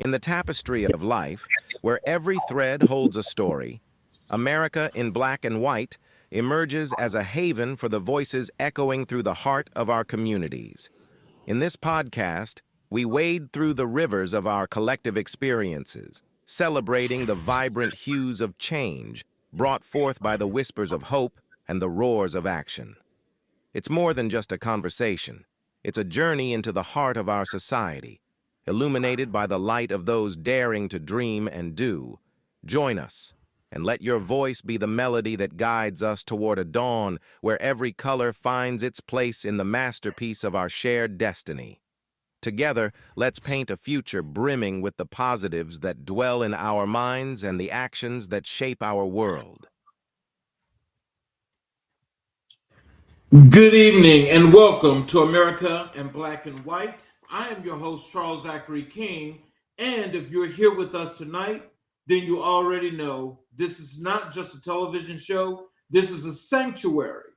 In the tapestry of life, where every thread holds a story, America in Black and White emerges as a haven for the voices echoing through the heart of our communities. In this podcast, we wade through the rivers of our collective experiences, celebrating the vibrant hues of change brought forth by the whispers of hope and the roars of action. It's more than just a conversation. It's a journey into the heart of our society, illuminated by the light of those daring to dream and do. Join us, and let your voice be the melody that guides us toward a dawn where every color finds its place in the masterpiece of our shared destiny. Together, let's paint a future brimming with the positives that dwell in our minds and the actions that shape our world. Good evening and welcome to America in Black and White. I am your host, Charles Zachary King, and if you're here with us tonight, then you already know this is not just a television show, this is a sanctuary.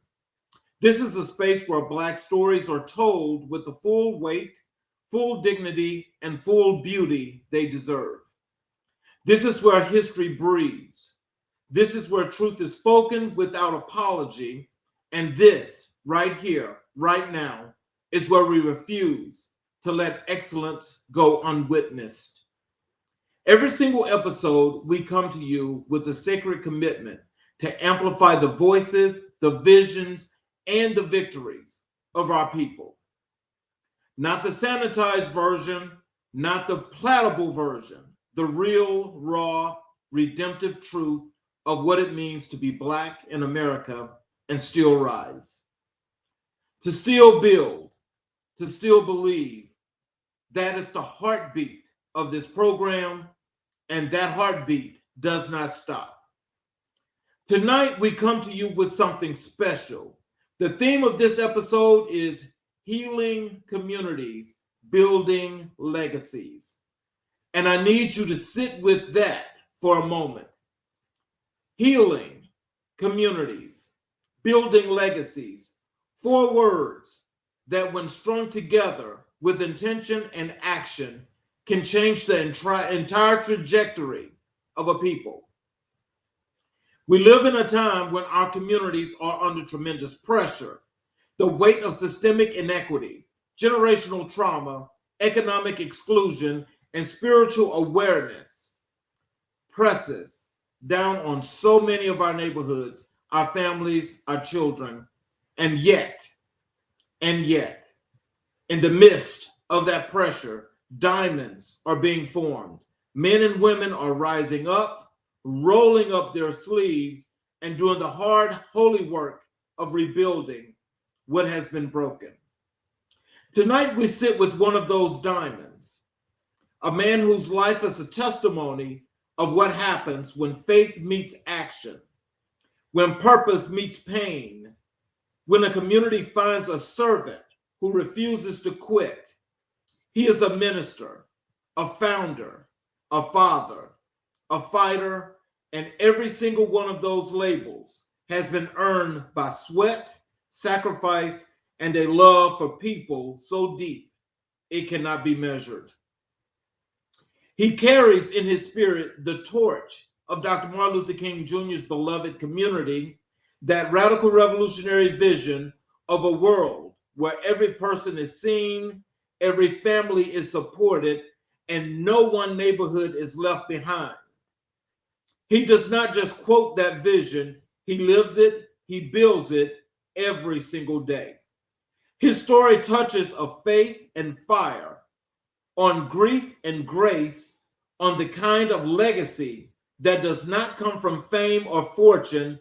This is a space where Black stories are told with the full weight, full dignity, and full beauty they deserve. This is where history breathes. This is where truth is spoken without apology. And this, right here, right now, is where we refuse to let excellence go unwitnessed. Every single episode, we come to you with a sacred commitment to amplify the voices, the visions, and the victories of our people. Not the sanitized version, not the palatable version, the real, raw, redemptive truth of what it means to be Black in America and still rise, to still build, to still believe. That is the heartbeat of this program, and that heartbeat does not stop. Tonight, we come to you with something special. The theme of this episode is healing communities, building legacies. And I need you to sit with that for a moment. Healing communities, building legacies, 4 words that when strung together with intention and action can change the entire trajectory of a people. We live in a time when our communities are under tremendous pressure. The weight of systemic inequity, generational trauma, economic exclusion, and spiritual awareness presses down on so many of our neighborhoods, our families, our children. And yet, in the midst of that pressure, diamonds are being formed. Men and women are rising up, rolling up their sleeves, and doing the hard, holy work of rebuilding what has been broken. Tonight, we sit with one of those diamonds, a man whose life is a testimony of what happens when faith meets action, when purpose meets pain, when a community finds a servant who refuses to quit. He is a minister, a founder, a father, a fighter, and every single one of those labels has been earned by sweat, sacrifice, and a love for people so deep it cannot be measured. He carries in his spirit the torch of Dr. Martin Luther King Jr.'s beloved community, that radical revolutionary vision of a world where every person is seen, every family is supported, and no one neighborhood is left behind. He does not just quote that vision, he lives it, he builds it every single day. His story touches of faith and fire, on grief and grace, on the kind of legacy that does not come from fame or fortune,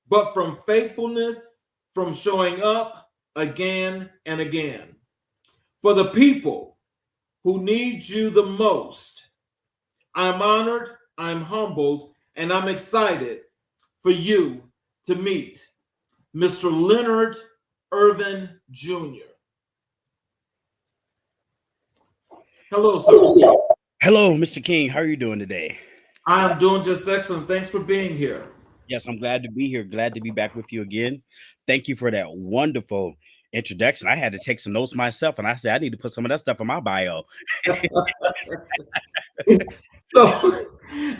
but from faithfulness, from showing up again and again. For the people who need you the most, I'm honored, I'm humbled, and I'm excited for you to meet Mr. Leonard Ervin Jr. Hello, sir. Hello, Mr. King. How are you doing today? I'm doing just excellent. Thanks for being here. Yes, I'm glad to be here. Glad to be back with you again. Thank you for that wonderful introduction. I had to take some notes myself, and I said I need to put some of that stuff in my bio. So,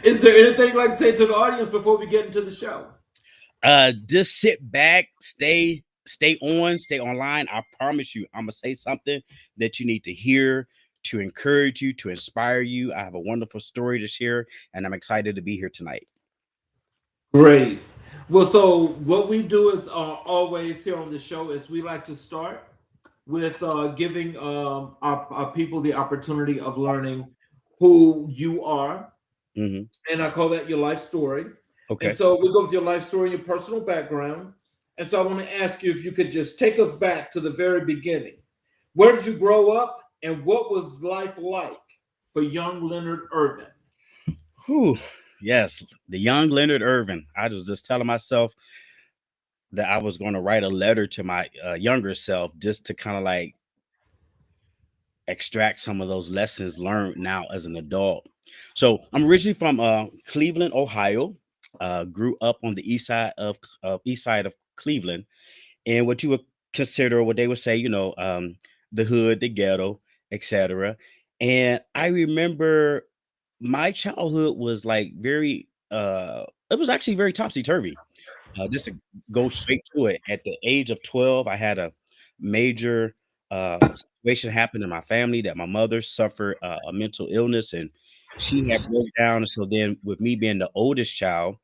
is there anything you'd like to say to the audience before we get into the show? Just sit back, stay online. I promise you, I'm gonna say something that you need to hear to encourage you, to inspire you. I have a wonderful story to share, and I'm excited to be here tonight. Great. Well, so what we do is always here on the show is we like to start with giving our people the opportunity of learning who you are, Hmm. and I call that your life story. And Okay. so we go with your life story and your personal background. And so I want to ask you if you could just take us back to the very beginning. Where did you grow up, and what was life like for young Leonard Ervin? Whew. Yes, the young Leonard Ervin. I was just telling myself that I was going to write a letter to my younger self just to kind of like extract some of those lessons learned now as an adult. So I'm originally from Cleveland, Ohio. Grew up on the east side of Cleveland, and what you would consider, what they would say, the hood, the ghetto, etc. And I remember my childhood was like very, it was actually very topsy turvy. Just to go straight to it, at the age of 12, I had a major situation happen in my family that my mother suffered a mental illness and she had broke down. And so then, with me being the oldest child,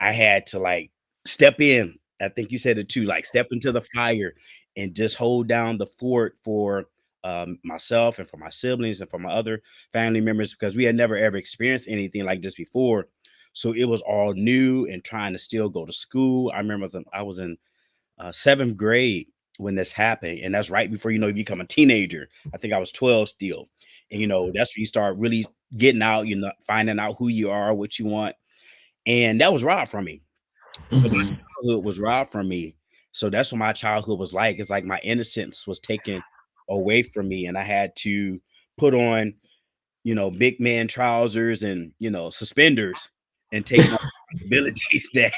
I had to like step in. I think you said it too, like step into the fire and just hold down the fort for myself and for my siblings and for my other family members because we had never ever experienced anything like this before. So it was all new and trying to still go to school. I remember I was in seventh grade when this happened, and that's right before you become a teenager. I think I was 12 still, and that's when you start really getting out, finding out who you are, what you want, and that was robbed from me. So my Mhm. childhood was robbed from me. So that's what my childhood was like. It's like my innocence was taken away from me, and I had to put on, big man trousers and suspenders and take on responsibilities that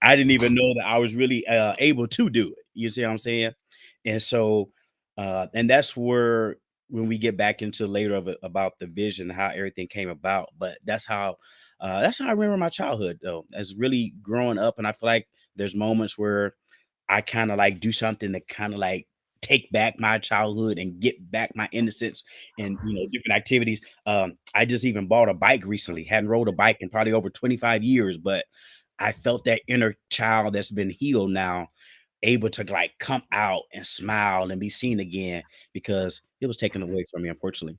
I didn't even know that I was really able to do it. You see what I'm saying? And so, and that's where when we get back into later of it about the vision, how everything came about. But that's how I remember my childhood though, as really growing up. And I feel like there's moments where I kind of like do something to kind of like take back my childhood and get back my innocence and different activities. I just even bought a bike recently. Hadn't rode a bike in probably over 25 years, but I felt that inner child that's been healed now, able to like come out and smile and be seen again because it was taken away from me, unfortunately.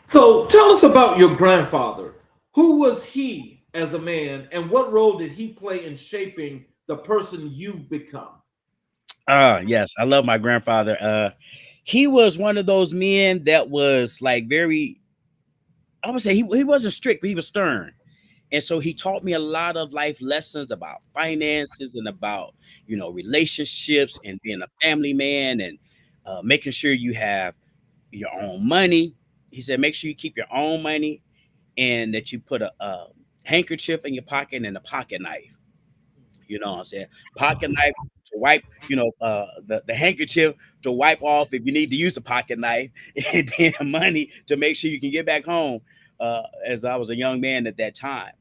So tell us about your grandfather. Who was he as a man, and what role did he play in shaping the person you've become? Yes, I love my grandfather. He was one of those men that was like very, I would say he wasn't strict, but he was stern. And so he taught me a lot of life lessons about finances and about, relationships and being a family man and making sure you have your own money. He said, make sure you keep your own money and that you put a handkerchief in your pocket and a pocket knife. You know what I'm saying? Pocket knife to wipe, the handkerchief to wipe off if you need to use a pocket knife, and then money to make sure you can get back home. As I was a young man at that time.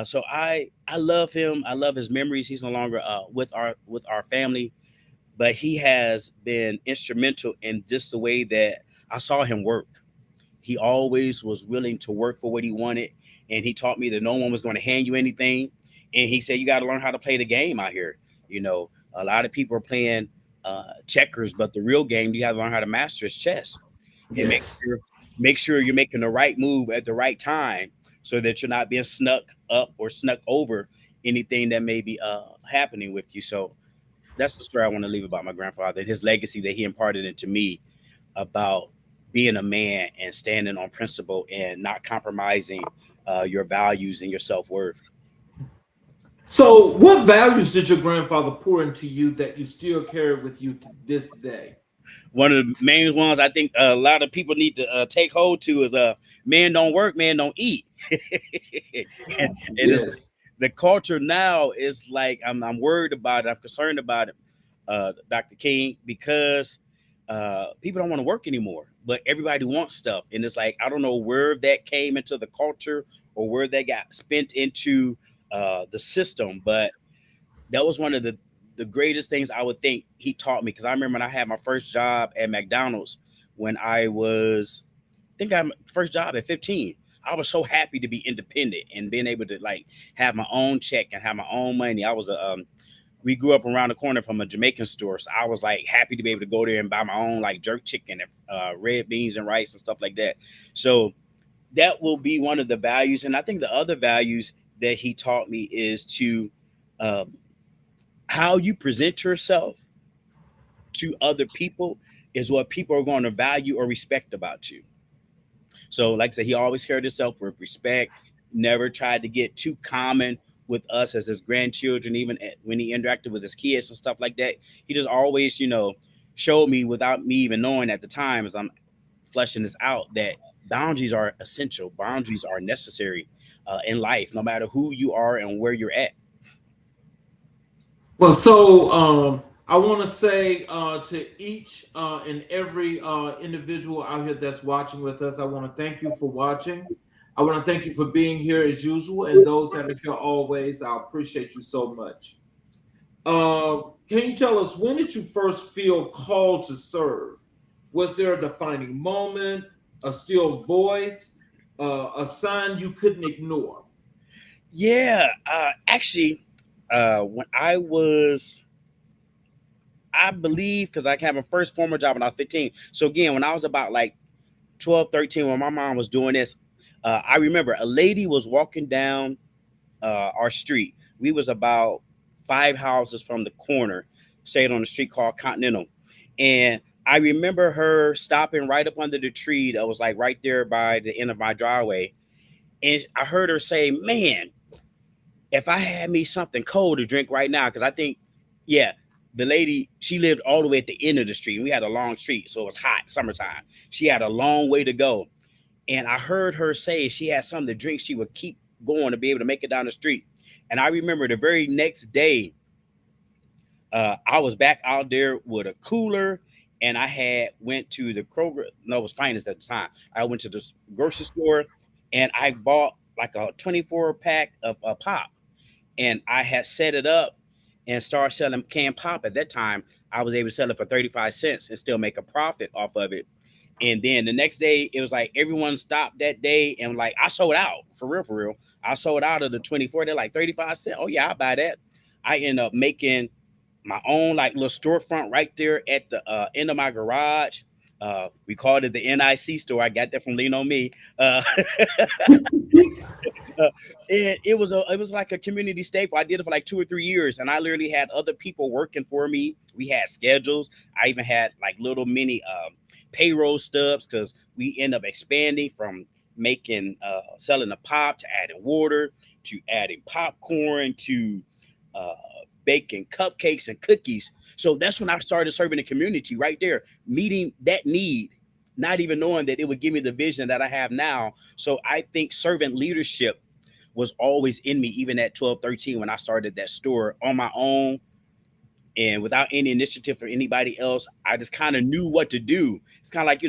So I love him. I love his memories. He's no longer with our family, but he has been instrumental in just the way that I saw him work. He always was willing to work for what he wanted, and he taught me that no one was going to hand you anything. And he said you got to learn how to play the game out here. A lot of people are playing checkers, but the real game you got to learn how to master is chess, and make Yes. sure make sure you're making the right move at the right time, so that you're not being snuck up or snuck over anything that may be happening with you. So that's the story I want to leave about my grandfather and his legacy that he imparted into me about being a man and standing on principle and not compromising your values and your self-worth. So, what values did your grandfather pour into you that you still carry with you to this day? One of the main ones I think a lot of people need to take hold to is men don't work, men don't eat. and it's like Yes. the culture now is like I'm worried about it, I'm concerned about it, Dr. King, because people don't want to work anymore, but everybody wants stuff. And it's like, I don't know where that came into the culture or where that got spent into the system, but that was one of the greatest things I would think he taught me. Because I remember when I had my first job at McDonald's when I was, I think I first job at 15. I was so happy to be independent and being able to like have my own check and have my own money. I was a we grew up around the corner from a Jamaican store, so I was like happy to be able to go there and buy my own like jerk chicken and red beans and rice and stuff like that. So that will be one of the values, and I think the other values that he taught me is to um, how you present yourself to other people is what people are going to value or respect about you. So, like I said, he always carried himself with respect, never tried to get too common with us as his grandchildren, even when he interacted with his kids and stuff like that. He just always, showed me without me even knowing at the time as I'm fleshing this out that boundaries are essential, boundaries are necessary in life, no matter who you are and where you're at. Well, so I want to say to each and every individual out here that's watching with us, I want to thank you for watching. I want to thank you for being here as usual, and those that are here always. I appreciate you so much. Can you tell us, when did you first feel called to serve? Was there a defining moment, a still voice, a sign you couldn't ignore? Yeah, actually, when I believe, because I had my first formal job when I was 15. So again, when I was about like 12, 13, when my mom was doing this, I remember a lady was walking down our street. We was about 5 houses from the corner, stayed on the street called Continental. And I remember her stopping right up under the tree that was like right there by the end of my driveway. And I heard her say, "Man, if I had me something cold to drink right now," because I think, yeah, the lady, she lived all the way at the end of the street. And we had a long street, so it was hot, summertime. She had a long way to go. And I heard her say she had something to drink. She would keep going to be able to make it down the street. And I remember the very next day, I was back out there with a cooler, and I had went to the Kroger. No, it was Finest at the time. I went to the grocery store, and I bought like a 24 pack of pop, and I had set it up and started selling canned pop. At that time, I was able to sell it for 35 cents and still make a profit off of it. And then the next day, it was like everyone stopped that day and like I sold out for real, for real. I sold out of the 24. They're like 35 cents. Oh yeah, I buy that. I end up making my own like little storefront right there at the end of my garage. We called it the NIC store. I got that from Lean on Me. Uh, and it was like a community staple. I did it for like 2 or 3 years, and I literally had other people working for me. We had schedules. I even had like little mini payroll stubs because we end up expanding from making selling the pop to adding water to adding popcorn to uh, baking cupcakes and cookies. So that's when I started serving the community right there, meeting that need, not even knowing that it would give me the vision that I have now. So I think servant leadership was always in me, even at 12, 13, when I started that store on my own and without any initiative for anybody else. I just kind of knew what to do. It's kind of like,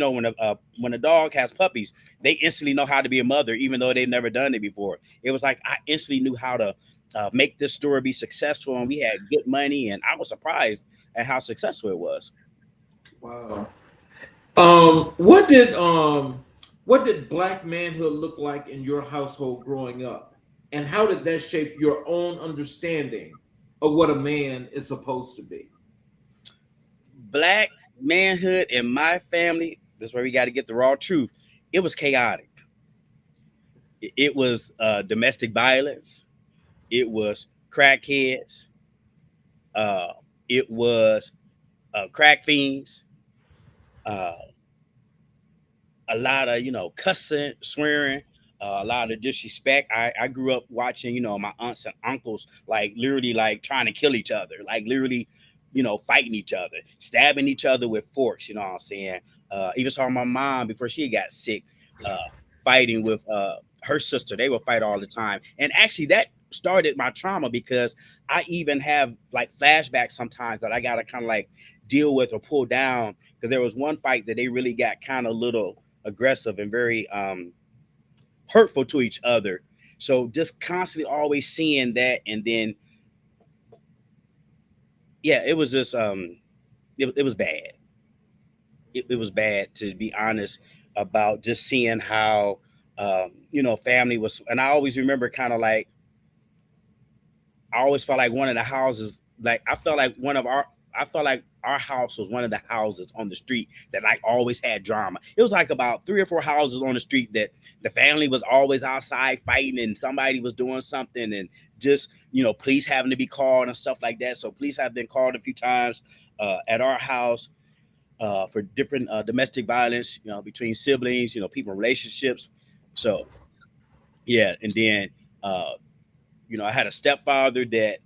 when a dog has puppies, they instantly know how to be a mother, even though they've never done it before. It was like I instantly knew how to make this store be successful, and we had good money, and I was surprised at how successful it was. Wow. What did black manhood look like in your household growing up? And how did that shape your own understanding of what a man is supposed to be? Black manhood in my family, this is where we got to get the raw truth. It was chaotic. It was domestic violence. It was crackheads. Uh, it was crack fiends. Uh, a lot of cussing, swearing, a lot of disrespect. I grew up watching my aunts and uncles like literally like trying to kill each other, like literally fighting each other, stabbing each other with forks. You know what I'm saying? Even saw my mom before she got sick, uh, fighting with her sister. They would fight all the time, and actually that started my trauma, because I even have like flashbacks sometimes that I gotta kind of like deal with or pull down, because there was one fight that they really got kind of little aggressive and very hurtful to each other. So just constantly always seeing that, and then yeah, it was just it was bad. It was bad, to be honest, about just seeing how family was. And I always remember kind of like, I always felt like one of the houses, like I felt like our house was one of the houses on the street that like always had drama. It was like about 3 or 4 houses on the street that the family was always outside fighting, and somebody was doing something, and just police having to be called and stuff like that. So police have been called a few times at our house for different domestic violence, between siblings, people in relationships. So yeah, and then I had a stepfather that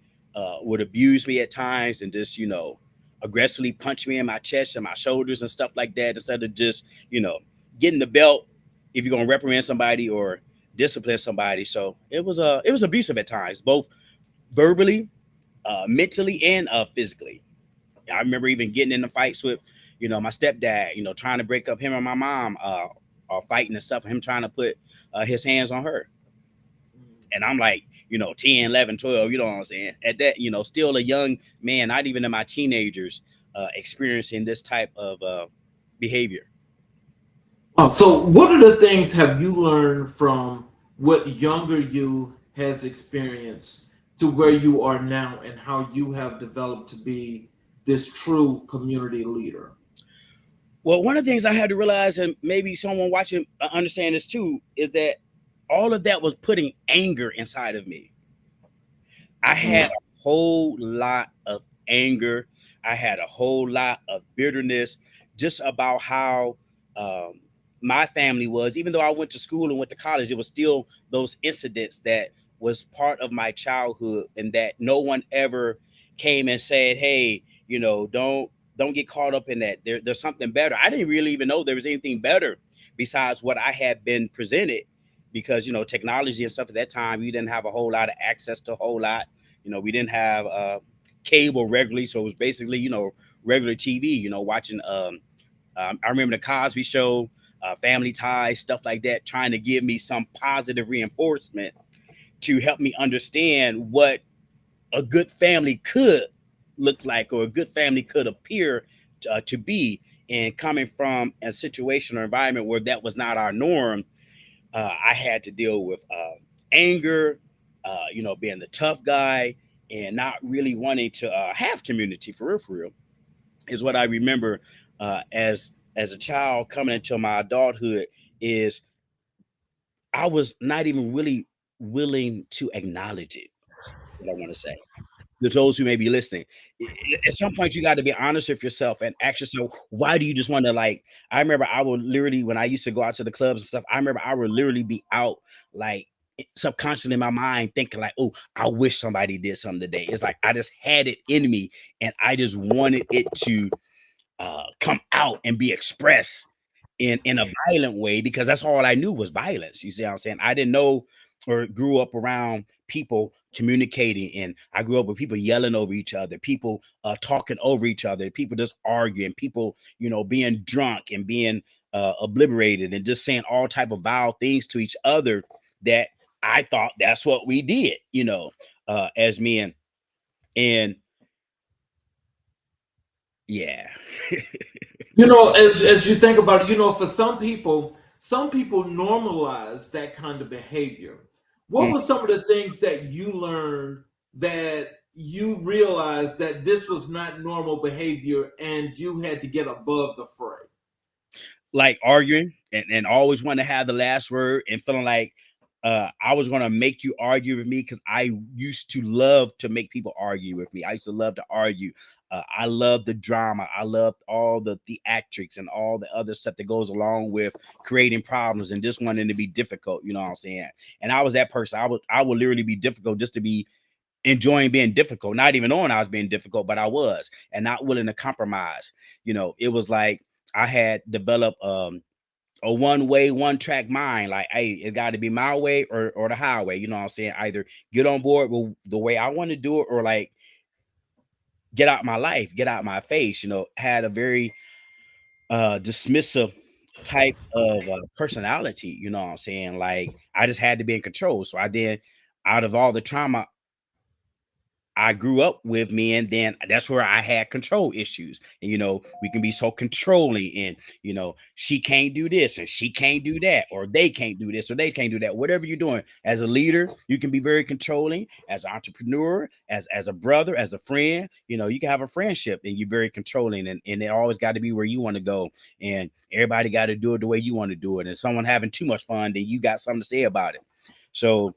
would abuse me at times, and just aggressively punch me in my chest and my shoulders and stuff like that, instead of just getting the belt if you're gonna reprimand somebody or discipline somebody. So it was abusive at times, both verbally, mentally, and physically. I remember even getting into fights with my stepdad, trying to break up him and my mom, fighting and stuff, and him trying to put his hands on her. And I'm like, 10, 11, 12, you know what I'm saying? At that, still a young man, not even in my teenagers, experiencing this type of behavior. Oh, so what are the things have you learned from what younger you has experienced to where you are now, and how you have developed to be this true community leader? Well, one of the things I had to realize, and maybe someone watching understand this too, is that all of that was putting anger inside of me. I had a whole lot of anger. I had a whole lot of bitterness just about how my family was. Even though I went to school and went to college, it was still those incidents that was part of my childhood, and that no one ever came and said, "Hey, don't get caught up in that. There's something better." I didn't really even know there was anything better besides what I had been presented, because technology and stuff at that time, you didn't have a whole lot of access to a whole lot. We didn't have cable regularly, so it was basically regular TV. Watching. I remember the Cosby Show, Family Ties, stuff like that, trying to give me some positive reinforcement to help me understand what a good family could look like, or a good family could appear to be. And coming from a situation or environment where that was not our norm, I had to deal with anger, being the tough guy, and not really wanting to have community for real, is what I remember as a child coming into my adulthood. Is I was not even really willing to acknowledge it. What I want to say to those who may be listening, at some point you got to be honest with yourself and ask yourself, why do you just want to, like, I remember I would literally, when I used to go out to the clubs and stuff, I remember I would literally be out, like, subconsciously in my mind thinking like, oh, I wish somebody did something today. It's like I just had it in me, and I just wanted it to come out and be expressed in a violent way, because that's all I knew was violence. You see what I'm saying? I didn't know or grew up around people communicating, and I grew up with people yelling over each other, people talking over each other, people just arguing, people being drunk and being obliterated and just saying all type of vile things to each other, that I thought that's what we did, as men. And yeah. As you think about it, for some people normalize that kind of behavior. What were some of the things that you learned that you realized that this was not normal behavior and you had to get above the fray? Like arguing and always wanting to have the last word, and feeling like I was going to make you argue with me, because I used to love to make people argue with me. I used to love to argue. I love the drama. I loved all the theatrics and all the other stuff that goes along with creating problems and just wanting to be difficult. You know what I'm saying? And I was that person. I would literally be difficult just to be enjoying being difficult, not even knowing I was being difficult, but I was, and not willing to compromise. It was like I had developed a one way, one track mind. Like, hey, it got to be my way or the highway. You know what I'm saying? Either get on board with the way I want to do it, or like get out my life, get out my face. Had a very dismissive type of personality. You know what I'm saying? Like, I just had to be in control. So I did, out of all the trauma I grew up with, me, and then that's where I had control issues. And we can be so controlling, and she can't do this and she can't do that, or they can't do this or they can't do that. Whatever you're doing as a leader, you can be very controlling. As an entrepreneur, as a brother, as a friend, you can have a friendship and you're very controlling, and it always got to be where you want to go, and everybody got to do it the way you want to do it. And someone having too much fun, then you got something to say about it. So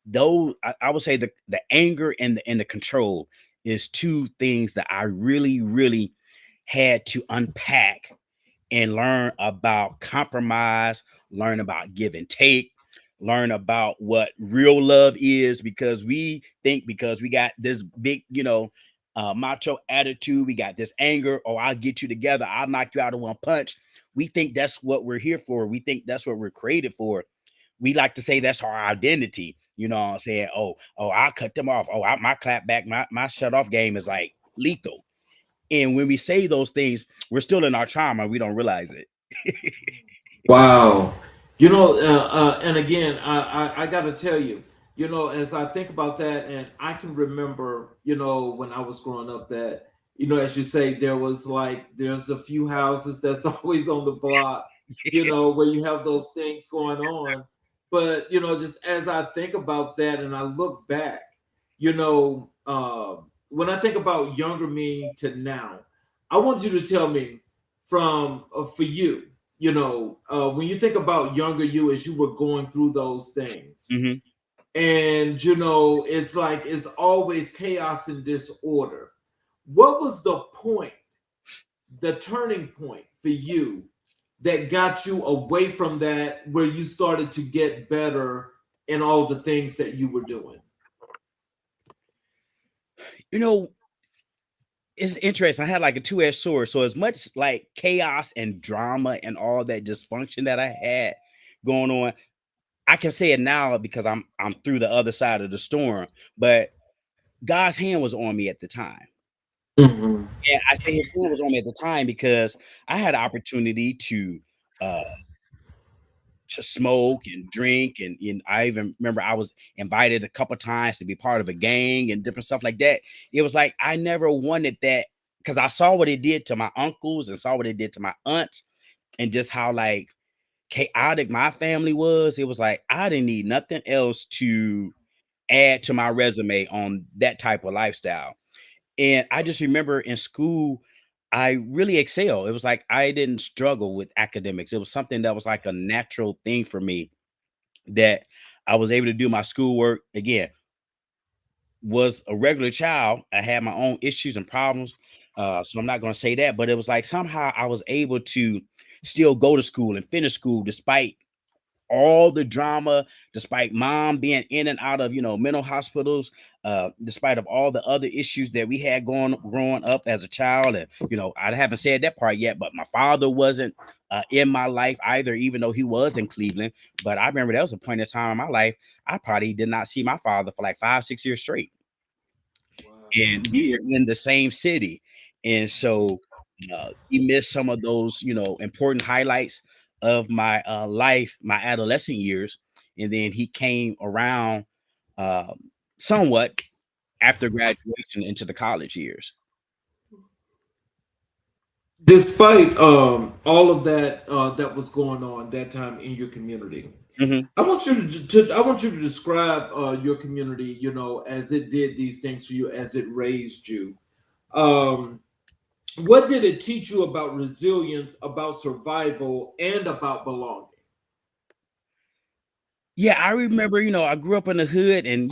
though I would say the anger and the control is two things that I really, really had to unpack and learn about compromise, learn about give and take, learn about what real love is, because we think, because we got this big, macho attitude, we got this anger, oh, I'll get you together, I'll knock you out in one punch. We think that's what we're here for. We think that's what we're created for. We like to say that's our identity. You know what I'm saying? Oh, I'll cut them off. Oh, my clap back, my shut off game is like lethal. And when we say those things, we're still in our charm and we don't realize it. Wow. And again, I got to tell you, as I think about that, and I can remember, when I was growing up, that, as you say, there's a few houses that's always on the block, where you have those things going on. But, just as I think about that and I look back, when I think about younger me to now, I want you to tell me from, for you, when you think about younger you as you were going through those things, Mhm. and it's like it's always chaos and disorder. What was the point, the turning point for you that got you away from that, where you started to get better in all the things that you were doing? You know, it's interesting. I had like a two-edged sword. So as much like chaos and drama and all that dysfunction that I had going on, I can say it now because I'm through the other side of the storm. But God's hand was on me at the time. Mhm. And I say his hand was on me at the time because I had opportunity uh to smoke and drink, and I even remember I was invited a couple times to be part of a gang and different stuff like that. It was like I never wanted that, because I saw what it did to my uncles and saw what it did to my aunts, and just how like chaotic my family was. It was like I didn't need nothing else to add to my resume on that type of lifestyle. And I just remember in school, I really excelled. It was like I didn't struggle with academics. It was something that was like a natural thing for me, that I was able to do my schoolwork. Again, was a regular child. I had my own issues and problems. So I'm not going to say that, but it was like somehow I was able to still go to school and finish school despite all the drama, despite mom being in and out of, mental hospitals, despite of all the other issues that we had going growing up as a child. And, I haven't said that part yet, but my father wasn't in my life either, even though he was in Cleveland. But I remember there was a point in time in my life, I probably did not see my father for like 5, 6 years straight. Wow. And we were in the same city. And so we missed some of those, important highlights of my life, my adolescent years. And then he came around um, somewhat after graduation into the college years. Despite all of that that was going on that time in your community, Mhm. I want you to describe your community, as it did these things for you, as it raised you. Um, what did it teach you about resilience, about survival, and about belonging? Yeah, I remember, I grew up in the hood, and,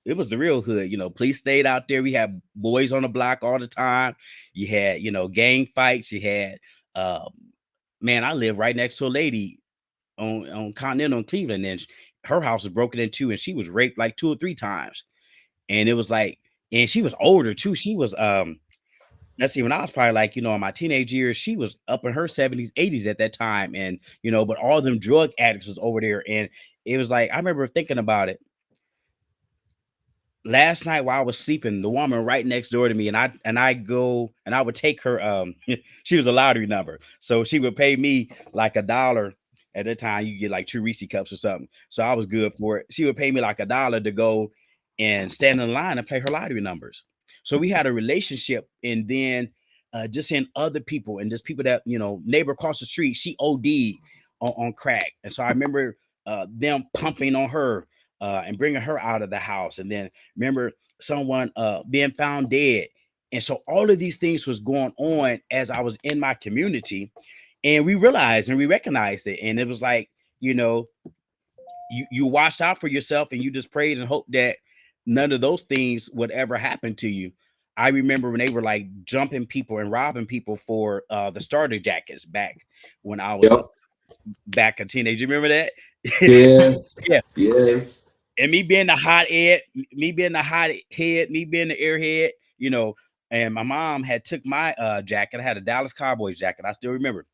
it was the real hood. Police stayed out there. We had boys on the block all the time. You had, gang fights. You had, um, man, I lived right next to a lady on Continental in Cleveland, and her house was broken into, and she was raped like 2 or 3 times. And it was like, and she was older too. She was let's see, when I was probably like, in my teenage years, she was up in her 70s, 80s at that time. And, but all them drug addicts was over there. And it was like, I remember thinking about it. Last night while I was sleeping, the woman right next door to me, and I would take her, she was a lottery number. So she would pay me like $1. At that time, you get like 2 Reese cups or something. So I was good for it. She would pay me like $1 to go and stand in line and play her lottery numbers. So we had a relationship, and then just seeing other people and just people that, neighbor across the street, she OD'd on crack. And so I remember them pumping on her and bringing her out of the house. And then remember someone being found dead. And so all of these things was going on as I was in my community, and we realized and we recognized it. And it was like, you watched out for yourself, and you just prayed and hoped that none of those things would ever happen to you. I remember when they were like jumping people and robbing people for the starter jackets back when I was Yep. back a teenager. Remember that? Yes. Yeah. Yes. And me being the hot head, me being the airhead, and my mom had took my jacket. I had a Dallas Cowboys jacket. I still remember.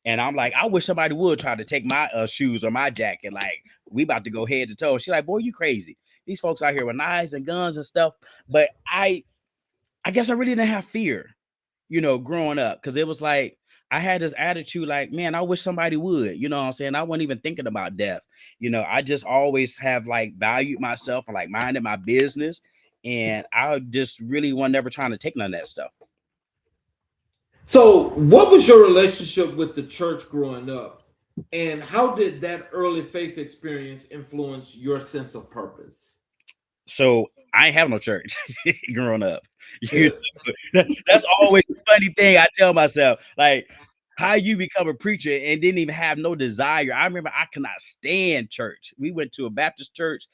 And I'm like, I wish somebody would try to take my shoes or my jacket. Like, we about to go head to toe. She's like, boy, you crazy. These folks out here with knives and guns and stuff. But I guess I really didn't have fear, growing up. Because it was like, I had this attitude like, man, I wish somebody would, you know what I'm saying? I wasn't even thinking about death. I just always have like valued myself and like minded my business. And I just really was never trying to take none of that stuff. So, what was your relationship with the church growing up? And how did that early faith experience influence your sense of purpose? So I ain't have no church growing up. That's always a funny thing I tell myself. Like, how you become a preacher and didn't even have no desire. I remember I could not stand church. We went to a Baptist church,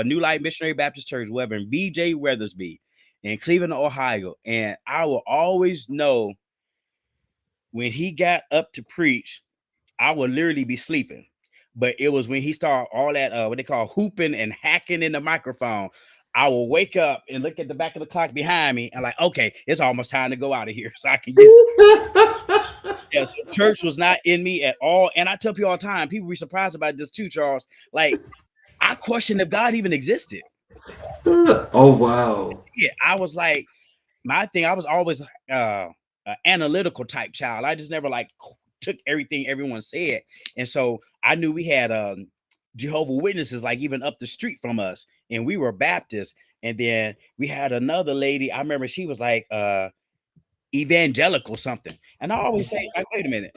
New Life Missionary Baptist Church, whatever, in VJ Weathersby in Cleveland, Ohio. And I will always know when he got up to preach, I would literally be sleeping. But it was when he started all that what they call hooping and hacking in the microphone, I will wake up and look at the back of the clock behind me and like, okay, it's almost time to go out of here so I can get yeah, so church was not in me at all. And I tell people all the time, people be surprised about this too, Charles. Like, I question if God even existed. Oh, wow. Yeah, I was like, my thing, I was always an analytical type child. I just never like took everything everyone said. And so I knew we had Jehovah's Witnesses like even up the street from us, and we were Baptists. And then we had another lady, I remember she was like evangelical something. And I always say, like, wait a minute,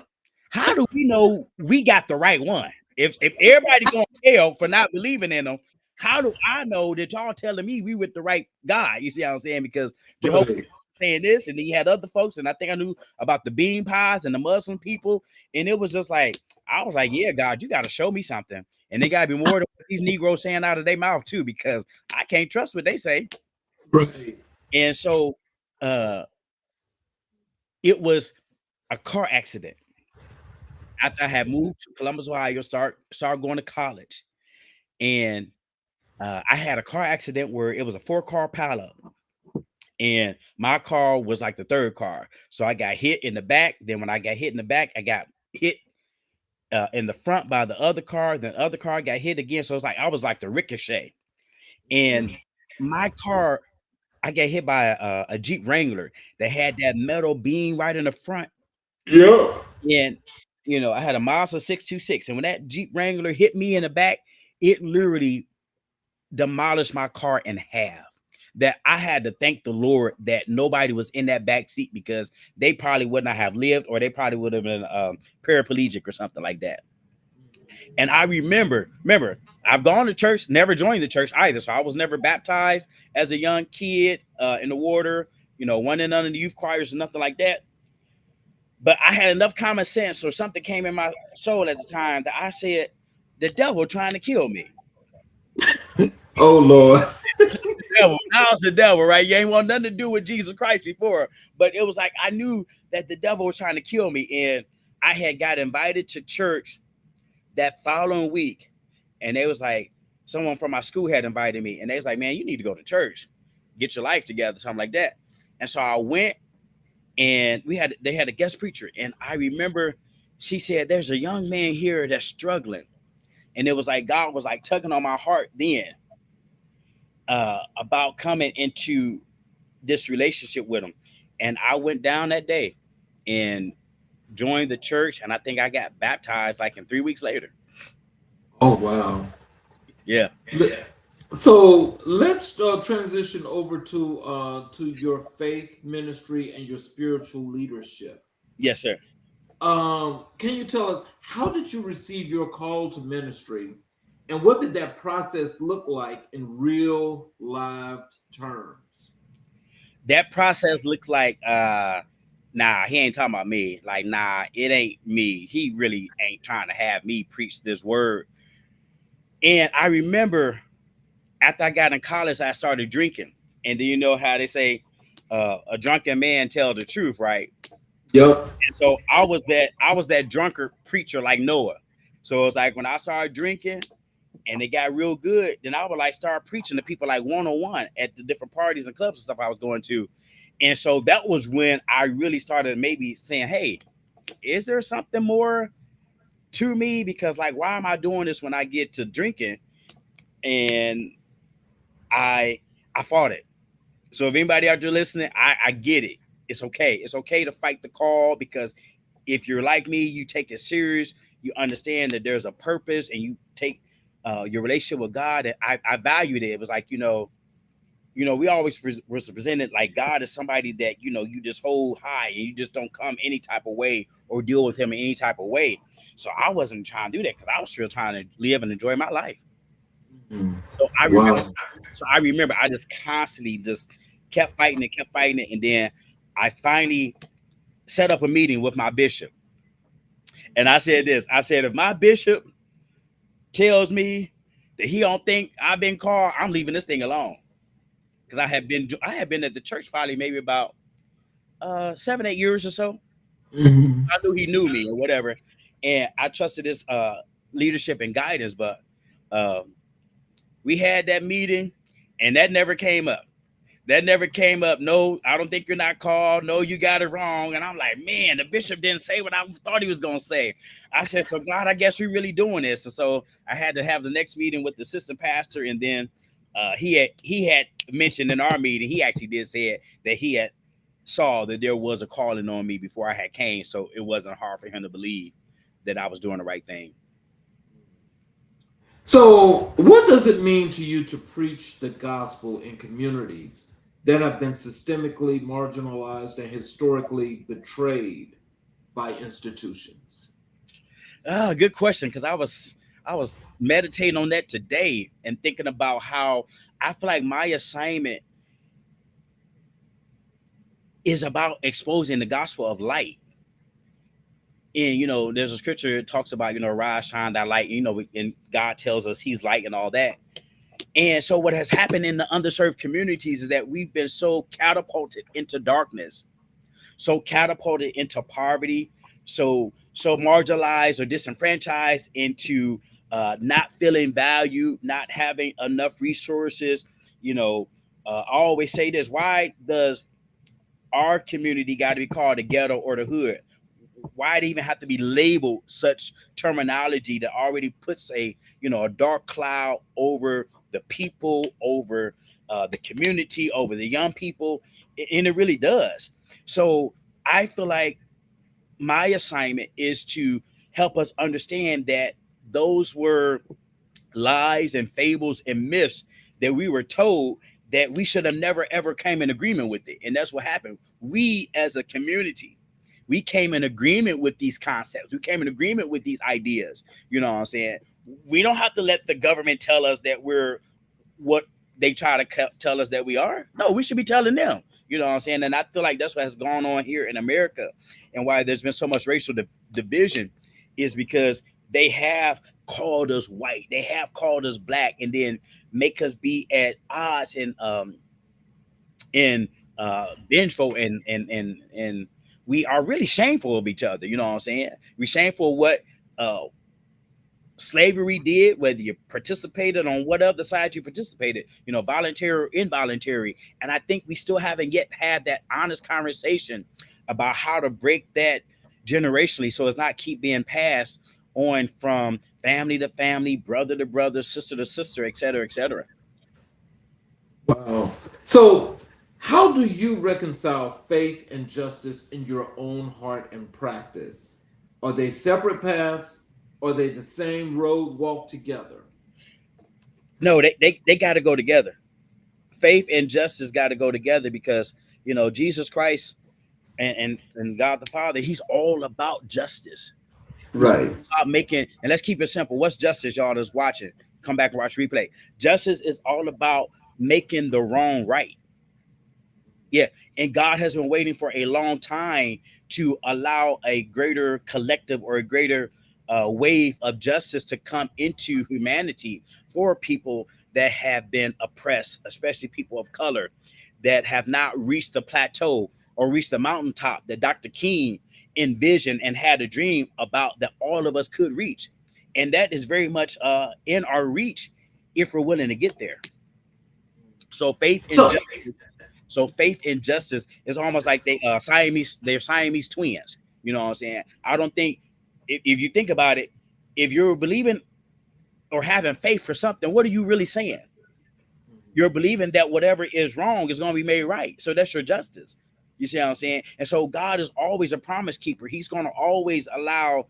how do we know we got the right one? If everybody going to hell for not believing in them, how do I know that y'all telling me we with the right guy? You see what I'm saying? Because Jehovah Right. saying this, and he had other folks, and I think I knew about the bean pies and the Muslim people, and it was just like, I was like, yeah, God, you got to show me something, and they got to be more than what these Negroes saying out of their mouth too, because I can't trust what they say. Right. And so it was a car accident after I had moved to Columbus, Ohio, started going to college, and I had a car accident where it was a 4-car pileup. And my car was like the 3rd car. So I got hit in the back. Then when I got hit in the back, I got hit in the front by the other car. Then the other car got hit again. So it's like I was like the ricochet. And my car, I got hit by a Jeep Wrangler that had that metal beam right in the front. Yeah. And, I had a Mazda 626. And when that Jeep Wrangler hit me in the back, it literally demolished my car in half. That I had to thank the Lord that nobody was in that back seat, because they probably would not have lived, or they probably would have been paraplegic or something like that. And I remember, I've gone to church, never joined the church either. So I was never baptized as a young kid in the water, one in none of the youth choirs or nothing like that. But I had enough common sense, or something came in my soul at the time, that I said, the devil trying to kill me. Oh, Lord. Devil. Now it's the devil, right? You ain't want nothing to do with Jesus Christ before. But it was like I knew that the devil was trying to kill me. And I had got invited to church that following week. And they was like, someone from my school had invited me. And they was like, man, you need to go to church. Get your life together, something like that. And so I went. and they had a guest preacher, and I remember she said, "There's a young man here that's struggling," and it was like God was like tugging on my heart then about coming into this relationship with him, and I went down that day and joined the church, and I think I got baptized like in 3 weeks later. Oh wow! Yeah. So let's transition over to your faith ministry and your spiritual leadership. Yes, sir. Can you tell us, how did you receive your call to ministry, and what did that process look like in real live terms? That process looked like nah, he ain't talking about me. Like, nah, it ain't me. He really ain't trying to have me preach this word. And I remember after I got in college, I started drinking. And then you know how they say a drunken man tell the truth, right? Yep. And so I was that drunkard preacher like Noah. So it was like when I started drinking and it got real good, then I would like start preaching to people like one-on-one at the different parties and clubs and stuff I was going to. And so that was when I really started maybe saying, hey, is there something more to me? Because like, why am I doing this when I get to drinking? And I fought it. So if anybody out there listening, I get it. It's okay. It's okay to fight the call, because if you're like me, you take it serious. You understand that there's a purpose, and you take your relationship with God. And I valued it. It was like, we always was presented like God is somebody that, you just hold high and you just don't come any type of way or deal with him in any type of way. So I wasn't trying to do that, because I was still trying to live and enjoy my life. So I remember I just constantly just kept fighting it. And then I finally set up a meeting with my bishop. And I said this, I said, if my bishop tells me that he don't think I've been called, I'm leaving this thing alone. Because I had been at the church probably maybe about 7-8 years or so. Mm-hmm. I knew he knew me or whatever. And I trusted his leadership and guidance, but we had that meeting and that never came up. No, I don't think you're not called. No, you got it wrong. And I'm like, man, the bishop didn't say what I thought he was going to say. I said, so God, I guess we're really doing this. And so I had to have the next meeting with the assistant pastor. And then he had mentioned in our meeting, he actually did say that he had saw that there was a calling on me before I had came. So it wasn't hard for him to believe that I was doing the right thing. So what does it mean to you to preach the gospel in communities that have been systemically marginalized and historically betrayed by institutions? Good question, because I was meditating on that today and thinking about how I feel like my assignment is about exposing the gospel of light. And there's a scripture that talks about, rise, shine thy light, and God tells us he's light and all that. And so what has happened in the underserved communities is that we've been so catapulted into darkness, so catapulted into poverty, so marginalized or disenfranchised into not feeling valued, not having enough resources. I always say this: why does our community got to be called the ghetto or the hood? Why it even have to be labeled such terminology that already puts a dark cloud over the people, over the community, over the young people, and it really does. So I feel like my assignment is to help us understand that those were lies and fables and myths that we were told, that we should have never ever came in agreement with it. And that's what happened. We as a community, we came in agreement with these concepts. We came in agreement with these ideas. You know what I'm saying? We don't have to let the government tell us that we're what they try to tell us that we are. No, we should be telling them. You know what I'm saying? And I feel like that's what has gone on here in America, and why there's been so much racial division is because they have called us white, they have called us black, and then make us be at odds and vengeful and we are really shameful of each other. You know what I'm saying? We're shameful of what slavery did, whether you participated on whatever side you participated, voluntary or involuntary. And I think we still haven't yet had that honest conversation about how to break that generationally, so it's not keep being passed on from family to family, brother to brother, sister to sister, et cetera, et cetera. Wow. So, how do you reconcile faith and justice in your own heart and practice? Are they separate paths? Or are they the same road walked together? No, they got to go together. Faith and justice got to go together, because Jesus Christ and God the Father, he's all about justice. He's Right. about making, and let's keep it simple. What's justice, y'all that's watching? Come back and watch replay. Justice is all about making the wrong right. Yeah. And God has been waiting for a long time to allow a greater collective or a greater wave of justice to come into humanity for people that have been oppressed, especially people of color that have not reached the plateau or reached the mountaintop that Dr. King envisioned and had a dream about, that all of us could reach. And that is very much in our reach if we're willing to get there. So faith and justice is almost like they're Siamese twins. You know what I'm saying? I don't think, if you think about it, if you're believing or having faith for something, what are you really saying? You're believing that whatever is wrong is going to be made right. So that's your justice. You see what I'm saying? And so God is always a promise keeper. He's going to always allow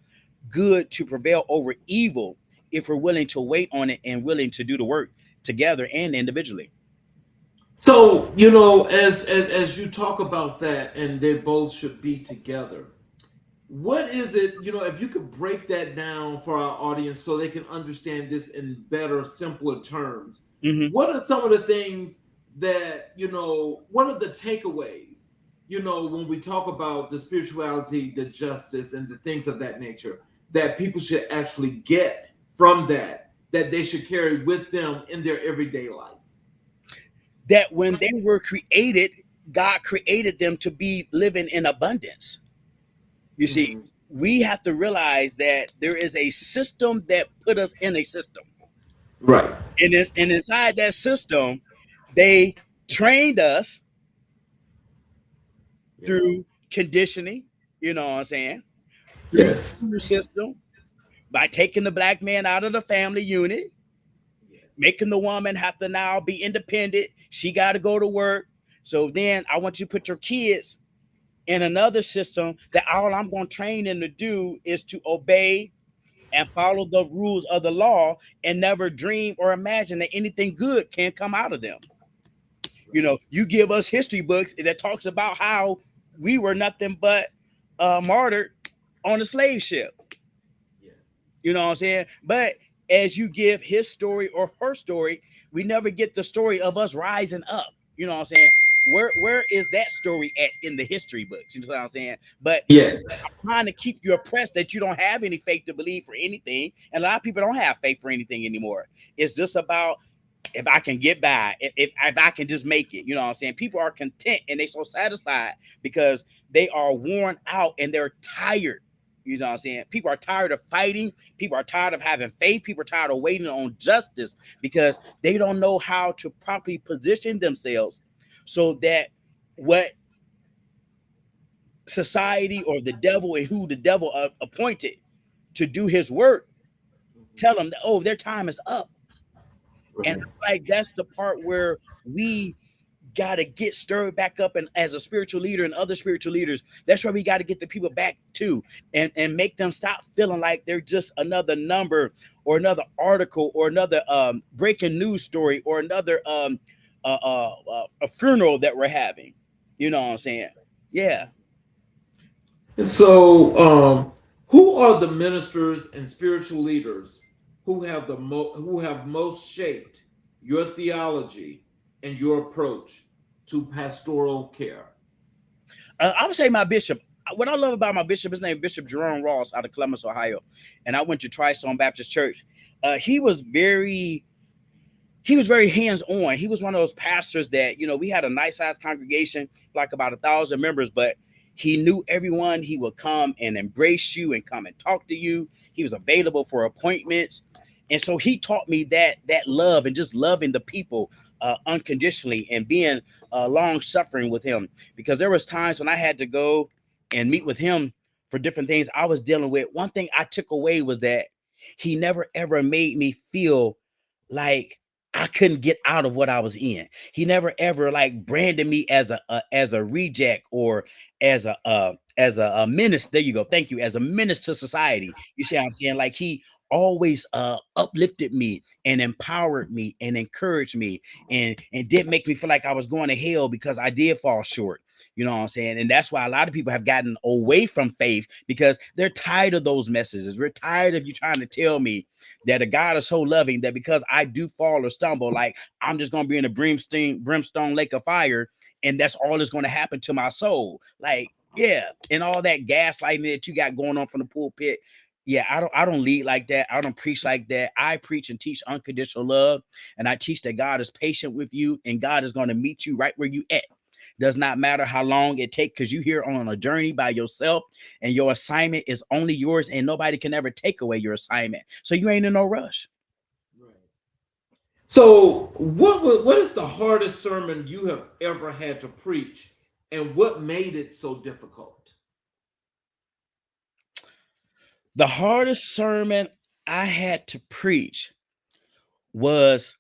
good to prevail over evil if we're willing to wait on it and willing to do the work together and individually. So, as you talk about that, and they both should be together, what is it, if you could break that down for our audience so they can understand this in better, simpler terms, what are some of the things that, what are the takeaways, when we talk about the spirituality, the justice, and the things of that nature, that people should actually get from that they should carry with them in their everyday life? That when they were created, God created them to be living in abundance. You see, we have to realize that there is a system that put us in a system. Right. And inside that system, they trained us through conditioning, you know what I'm saying? Yes. Through the system, by taking the black man out of the family unit, making the woman have to now be independent. She got to go to work. So then I want you to put your kids in another system that all I'm going to train them to do is to obey and follow the rules of the law and never dream or imagine that anything good can come out of them. You give us history books that talks about how we were nothing but martyred on a slave ship. Yes. You know what I'm saying? But as you give his story or her story, we never get the story of us rising up. You know what I'm saying? Where is that story at in the history books? You know what I'm saying? But yes, I'm trying to keep you oppressed that you don't have any faith to believe for anything. And a lot of people don't have faith for anything anymore. It's just about, if I can get by, if I can just make it. You know what I'm saying? People are content and they're so satisfied because they are worn out and they're tired. You know what I'm saying? People are tired of fighting. People are tired of having faith. People are tired of waiting on justice because they don't know how to properly position themselves so that what society or the devil and who the devil appointed to do his work, tell them that, oh, their time is up. Right. And like that's the part where we got to get stirred back up, and as a spiritual leader and other spiritual leaders, that's where we got to get the people back to and make them stop feeling like they're just another number or another article or another breaking news story or another a funeral that we're having. You know what I'm saying? Yeah. So who are the ministers and spiritual leaders who have most shaped your theology and your approach to pastoral care? I would say my bishop. What I love about my bishop, his name is Bishop Jerome Ross out of Columbus, Ohio. And I went to Tristone Baptist Church. He was very hands-on. He was one of those pastors that, we had a nice sized congregation, like about 1,000 members, but he knew everyone. He would come and embrace you and come and talk to you. He was available for appointments. And so he taught me that love and just loving the people unconditionally and being long suffering with him, because there was times when I had to go and meet with him for different things I was dealing with, one thing I took away was that he never ever made me feel like I couldn't get out of what I was in. He never ever like branded me as a reject or as a menace. There you go. Thank you. As a menace to society. You see what I'm saying? Like he always uplifted me and empowered me and encouraged me and didn't make me feel like I was going to hell because I did fall short. You know what I'm saying? And that's why a lot of people have gotten away from faith because they're tired of those messages. We're tired of you trying to tell me that a God is so loving that because I do fall or stumble, like I'm just gonna be in a brimstone lake of fire, and that's all that's gonna happen to my soul. Like, yeah, and all that gaslighting that you got going on from the pulpit. Yeah, I don't lead like that. I don't preach like that. I preach and teach unconditional love, and I teach that God is patient with you and God is going to meet you right where you at. Does not matter how long it takes because you're here on a journey by yourself and your assignment is only yours and nobody can ever take away your assignment. So you ain't in no rush. Right. So, what is the hardest sermon you have ever had to preach, and what made it so difficult? The hardest sermon I had to preach was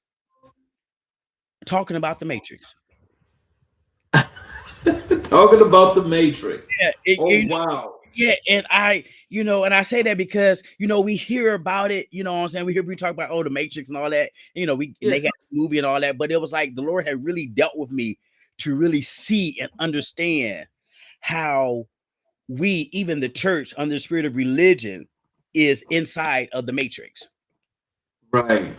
talking about the Matrix. Talking about the Matrix. Yeah, Oh wow. yeah, and I say that because we hear about it, you know what I'm saying? We hear people talk about the Matrix and all that, and Yeah. they had the movie and all that, but it was like the Lord had really dealt with me to really see and understand how we, even the church under the spirit of religion, is inside of the Matrix. Right.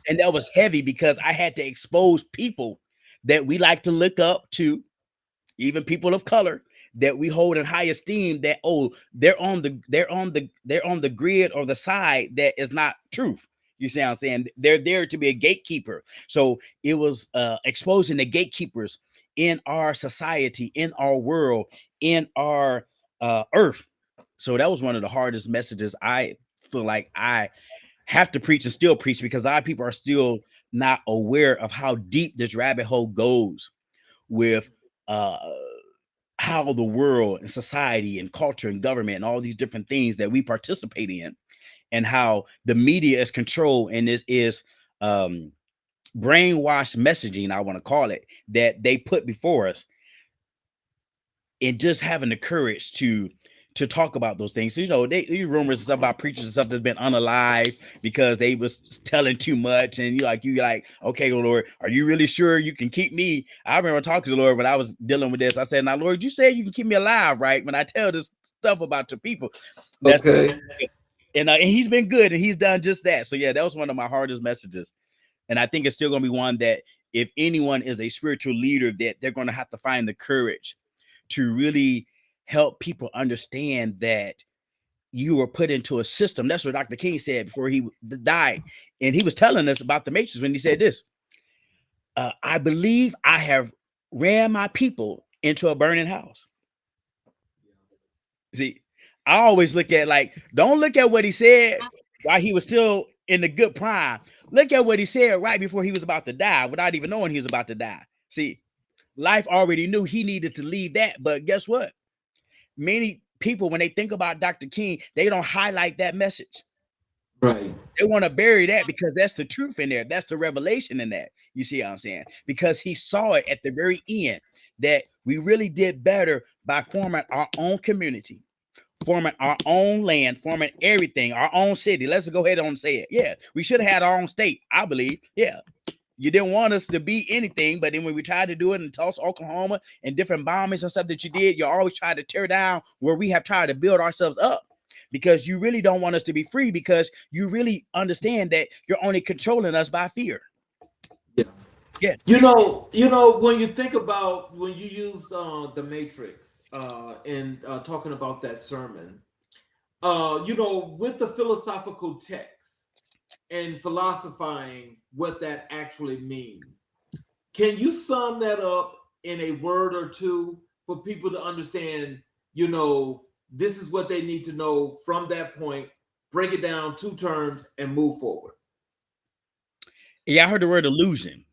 And that was heavy because I had to expose people that we like to look up to, even people of color that we hold in high esteem, that they're on the grid or the side that is not truth. You see what I'm saying? They're there to be a gatekeeper. So it was exposing the gatekeepers in our society, in our world, in our earth. So that was one of the hardest messages I feel like I have to preach and still preach, because a lot of people are still not aware of how deep this rabbit hole goes with how the world and society and culture and government and all these different things that we participate in, and how the media is controlled and this is brainwashed messaging, I want to call it, that they put before us, and just having the courage to talk about those things. So, these rumors and stuff about preachers and stuff that's been unalived because they was telling too much, and you like, okay, Lord, are you really sure you can keep me? I remember talking to the Lord when I was dealing with this. I said, now, Lord, you said you can keep me alive, right? When I tell this stuff about your people, that's Okay. and he's been good and he's done just that. So yeah, that was one of my hardest messages. And I think it's still going to be one that if anyone is a spiritual leader, that they're going to have to find the courage to really help people understand that you were put into a system. That's what Dr. King said before he died. And he was telling us about the Matrix when he said this. I believe I have ran my people into a burning house. See, I always look at, like, don't look at what he said while he was still in the good prime. Look at what he said right before he was about to die, without even knowing he was about to die. See, life already knew he needed to leave that. But guess what? Many people, when they think about Dr. King, they don't highlight that message. Right. They want to bury that because that's the truth in there. That's the revelation in that. You see what I'm saying? Because he saw it at the very end that we really did better by forming our own community, forming our own land, forming everything, our own city. Let's go ahead and say it. Yeah, we should have had our own state, I believe. Yeah. You didn't want us to be anything, but then when we tried to do it in Tulsa, Oklahoma, and different bombings and stuff that you did, you always tried to tear down where we have tried to build ourselves up, because you really don't want us to be free, because you really understand that you're only controlling us by fear. Yeah. Yeah. When you think about when you use the Matrix and talking about that sermon, with the philosophical text and philosophizing what that actually means, can you sum that up in a word or two for people to understand? This is what they need to know from that point. Break it down 2 terms and move forward. Yeah, I heard the word illusion.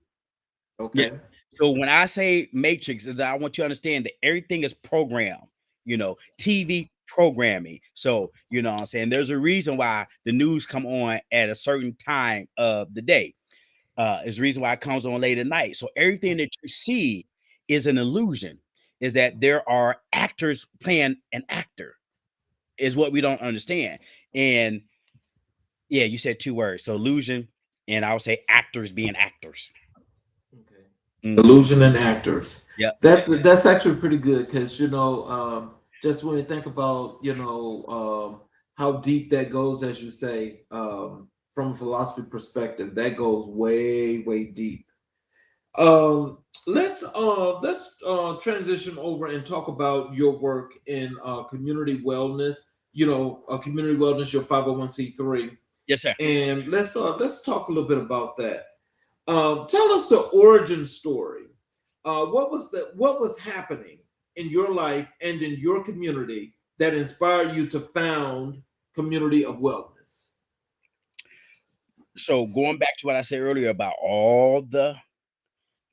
Okay. Yeah. So when I say Matrix, is I want you to understand that everything is programmed TV programming. So, what I'm saying, there's a reason why the news come on at a certain time of the day. Is the reason why it comes on late at night. So everything that you see is an illusion, is that there are actors playing an actor, is what we don't understand. And yeah, you said two words. So illusion, and I would say actors being actors. Okay. Mhm. Illusion and actors. Yeah. That's actually pretty good because just when you think about how deep that goes, as you say, from a philosophy perspective, that goes way deep. Let's transition over and talk about your work in community wellness. Community wellness, your 501c3, Yes, sir. and let's talk a little bit about that. Tell us the origin story. What was happening in your life and in your community that inspired you to found Community of Wellness? So going back to what I said earlier about all the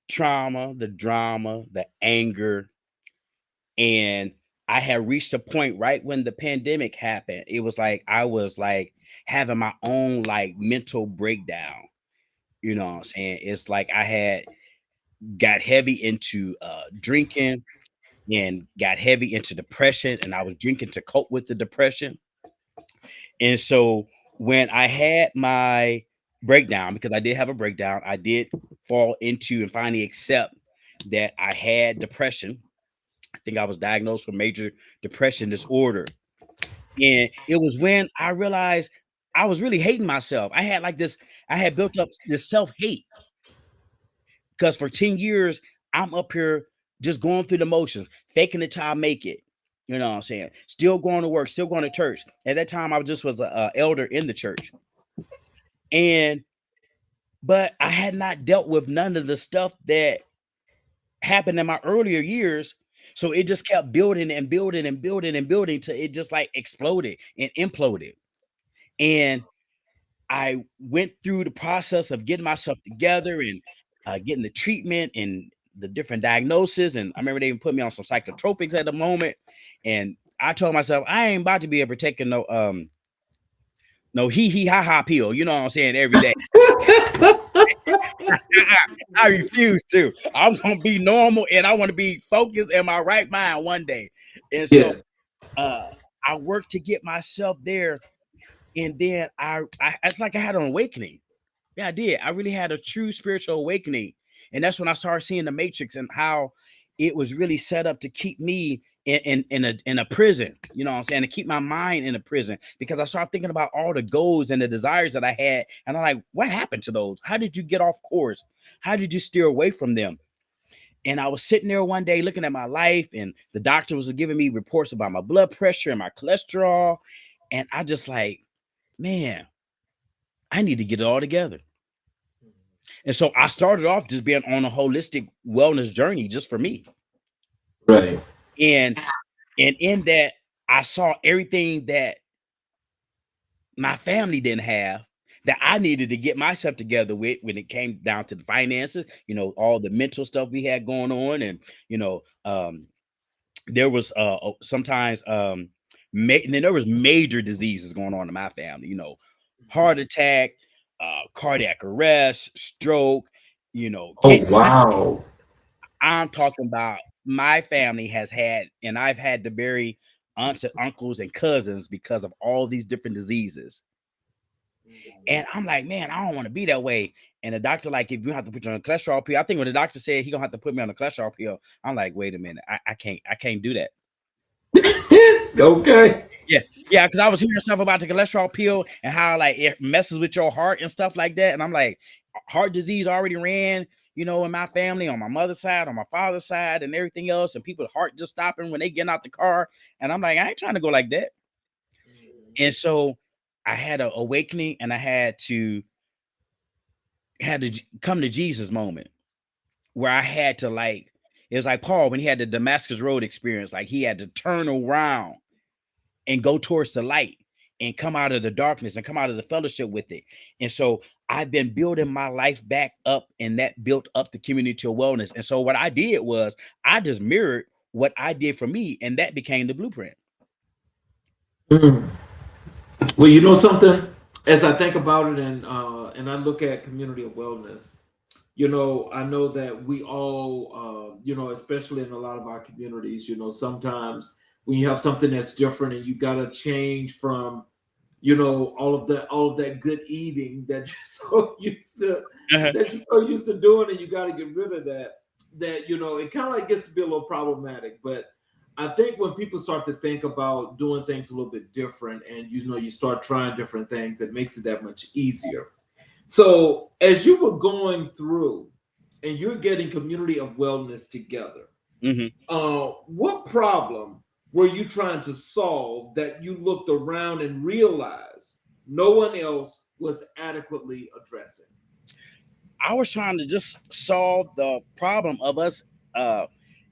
trauma, the drama, the anger, and I had reached a point right when the pandemic happened. It was like I was like having my own like mental breakdown. You know what I'm saying? It's like I had got heavy into drinking and got heavy into depression, and I was drinking to cope with the depression. And so when I had my breakdown, because I did have a breakdown, I did fall into and finally accept that I had depression. I think I was diagnosed with major depression disorder. And it was when I realized I was really hating myself. I had built up this self-hate because for 10 years, I'm up here just going through the motions, faking it till I make it. You know what I'm saying? Still going to work, still going to church. At that time, I just was a elder in the church. But I had not dealt with none of the stuff that happened in my earlier years. So it just kept building and building and building and building till it just like exploded and imploded. And I went through the process of getting myself together and getting the treatment and the different diagnoses. And I remember they even put me on some psychotropics at the moment. And I told myself, I ain't about to be able to take no hee ha ha pill. You know what I'm saying? Every day. I refuse to. I'm gonna be normal and I want to be focused in my right mind one day. And so Yes. I worked to get myself there. And then it's like I had an awakening. Yeah, I did. I really had a true spiritual awakening. And that's when I started seeing the matrix and how it was really set up to keep me in a prison, you know what I'm saying, to keep my mind in a prison, because I started thinking about all the goals and the desires that I had. And I'm like, what happened to those? How did you get off course? How did you steer away from them? And I was sitting there one day looking at my life, and the doctor was giving me reports about my blood pressure and my cholesterol. And I just like, man, I need to get it all together. And so I started off just being on a holistic wellness journey just for me. Right. And in that, I saw everything that my family didn't have that I needed to get myself together with when it came down to the finances, all the mental stuff we had going on. And, there was sometimes and then there was major diseases going on in my family, heart attack, cardiac arrest, stroke, Oh wow. I'm talking about my family has had, and I've had to bury aunts and uncles and cousins because of all these different diseases. And I'm like, man, I don't want to be that way. And the doctor, like, if you have to put you on a cholesterol pill, I think when the doctor said he gonna have to put me on a cholesterol pill, I'm like, wait a minute, I can't do that. Okay. Yeah, because I was hearing stuff about the cholesterol pill and how like it messes with your heart and stuff like that. And I'm like, heart disease already ran, in my family, on my mother's side, on my father's side, and everything else. And people's heart just stopping when they get out the car. And I'm like, I ain't trying to go like that. And so I had an awakening, and I had to come to Jesus moment where I had to like, it was like Paul when he had the Damascus Road experience, like he had to turn around and go towards the light and come out of the darkness and come out of the fellowship with it. And so I've been building my life back up, and that built up the community of wellness. And so what I did was I just mirrored what I did for me, and that became the blueprint. Mm. Well, you know something. As I think about it, and I look at community of wellness, I know that we all, especially in a lot of our communities, sometimes when you have something that's different and you got to change from, all of that good eating that you're so used to, Uh-huh. doing, and you got to get rid of that. It kind of like gets to be a little problematic. But I think when people start to think about doing things a little bit different, and you start trying different things, it makes it that much easier. So as you were going through and you're getting community of wellness together, Mm-hmm. what problem were you trying to solve that you looked around and realized no one else was adequately addressing? I was trying to just solve the problem of us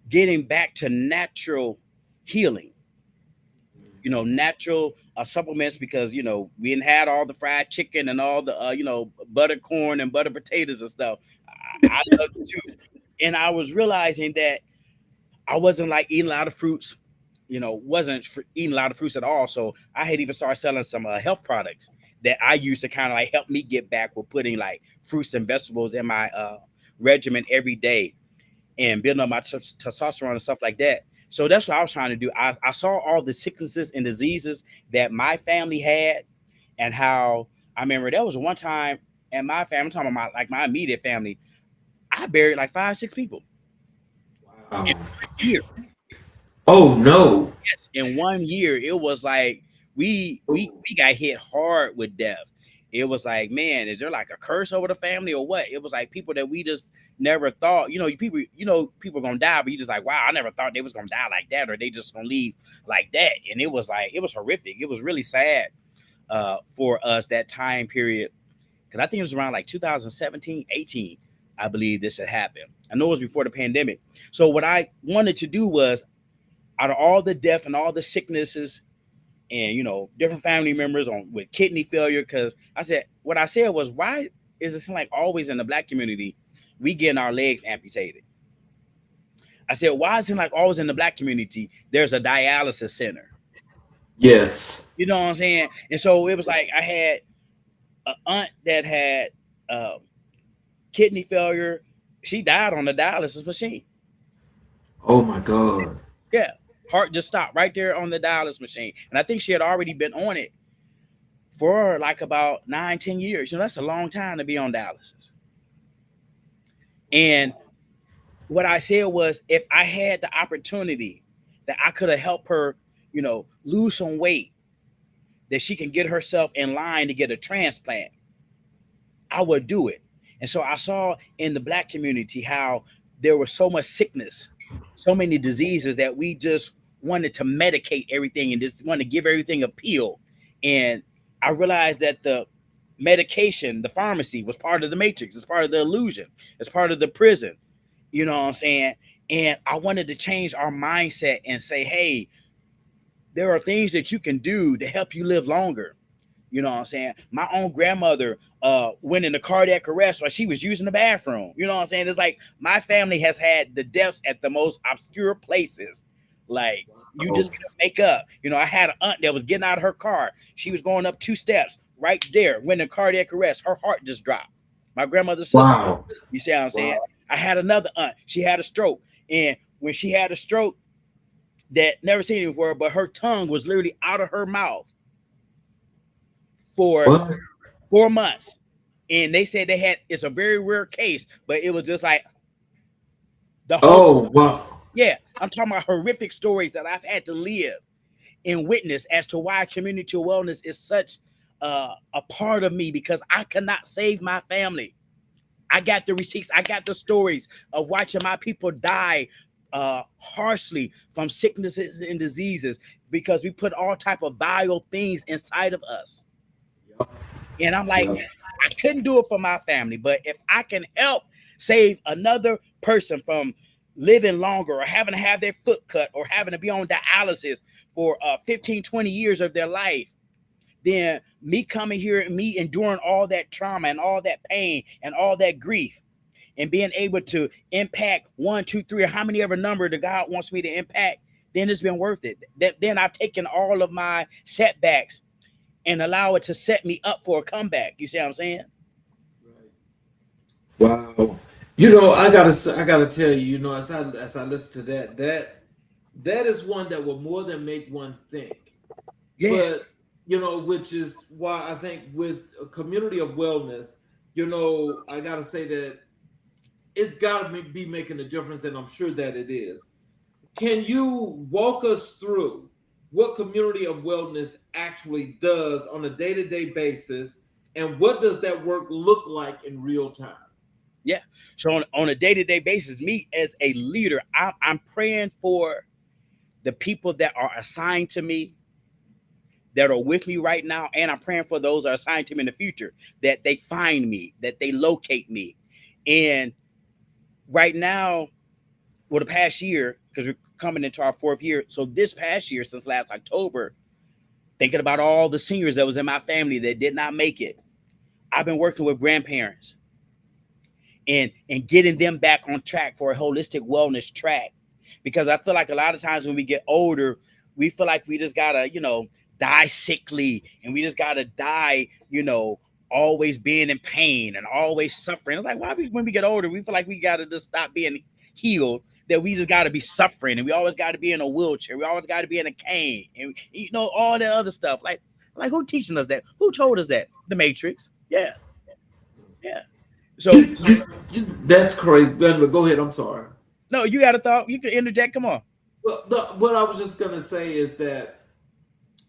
getting back to natural healing. Natural supplements, because we didn't had all the fried chicken and all the butter corn and butter potatoes and stuff. I love it too, and I was realizing that I wasn't like eating a lot of fruits. Wasn't eating a lot of fruits at all. So I had even started selling some health products that I used to kind of like help me get back with putting like fruits and vegetables in my regimen every day and building up my testosterone and stuff like that. So that's what I was trying to do. I saw all the sicknesses and diseases that my family had, and how I remember there was one time in my family, I'm talking about my immediate family, I buried like 5, 6 people in Wow. 1 year. Oh no. Yes, in 1 year, it was like we got hit hard with death. It was like, man, is there like a curse over the family or what? It was like people that we just never thought, people gonna die, but you just like, wow, I never thought they was gonna die like that, or they just gonna leave like that. And it was like, it was horrific. It was really sad for us that time period. Because I think it was around like 2017, 18, I believe this had happened. I know it was before the pandemic. So what I wanted to do was, out of all the death and all the sicknesses and different family members on with kidney failure, because what I said was, why is it like always in the Black community we getting our legs amputated? I said, why is it like always in the Black community there's a dialysis center? Yes. You know what I'm saying? And so it was like I had an aunt that had kidney failure. She died on the dialysis machine. Oh my God. Yeah, heart just stopped right there on the dialysis machine, and I think she had already been on it for like about 9, 10 years. That's a long time to be on dialysis. And what I said was, if I had the opportunity that I could have helped her, lose some weight, that she can get herself in line to get a transplant, I would do it. And so I saw in the Black community how there was so much sickness, so many diseases, that we just wanted to medicate everything and just wanted to give everything a pill. And I realized that the medication, the pharmacy, was part of the matrix. It's part of the illusion. It's part of the prison. You know what I'm saying? And I wanted to change our mindset and say, hey, there are things that you can do to help you live longer. You know what I'm saying? My own grandmother went into cardiac arrest while she was using the bathroom. You know what I'm saying? It's like my family has had the deaths at the most obscure places. Like, you just gotta make up. I had an aunt that was getting out of her car. She was going up 2 steps right there, went in cardiac arrest. Her heart just dropped. My grandmother's sister. Wow. You see what I'm saying? I had another aunt. She had a stroke. And when she had a stroke, that never seen it before, but her tongue was literally out of her mouth for What? 4 months. And they said it's a very rare case, but it was just like the whole. Oh wow. Yeah, I'm talking about horrific stories that I've had to live and witness as to why community wellness is such a part of me, because I cannot save my family. I got the receipts. I got the stories of watching my people die harshly from sicknesses and diseases because we put all type of vile things inside of us. And I'm like, I couldn't do it for my family, but if I can help save another person from living longer, or having to have their foot cut, or having to be on dialysis for 15, 20 years of their life, then me coming here and me enduring all that trauma and all that pain and all that grief, and being able to impact 1, 2, 3, or how many ever number the God wants me to impact, then it's been worth it. Then I've taken all of my setbacks and allow it to set me up for a comeback. You see what I'm saying? Wow. You know, I gotta tell you, you know, as I listen to that is one that will more than make one think. Yeah. But you know, which is why I think with a community of wellness, you know, I gotta say that it's gotta be making a difference, and I'm sure that it is. Can you walk us through what community of wellness actually does on a day-to-day basis, and what does that work look like in real time? Yeah. So on a day-to-day basis, me as a leader, I'm praying for the people that are assigned to me, that are with me right now, and I'm praying for those that are assigned to me in the future, that they find me, that they locate me. And right now, well, the past year, because we're coming into our 4th year. So this past year, since last October, thinking about all the seniors that was in my family that did not make it, I've been working with grandparents and getting them back on track for a holistic wellness track. Because I feel like a lot of times when we get older, we feel like we just gotta, die sickly, and we just gotta die, always being in pain and always suffering. It's like, why when we get older, we feel like we gotta just stop being healed, that we just gotta be suffering, and we always gotta be in a wheelchair, we always gotta be in a cane, and all the other stuff. Like who teaching us that? Who told us that? The Matrix. Yeah. So That's crazy. But go ahead. I'm sorry. no, you got a thought? You can interject. Come on. Well, what I was just gonna say is that,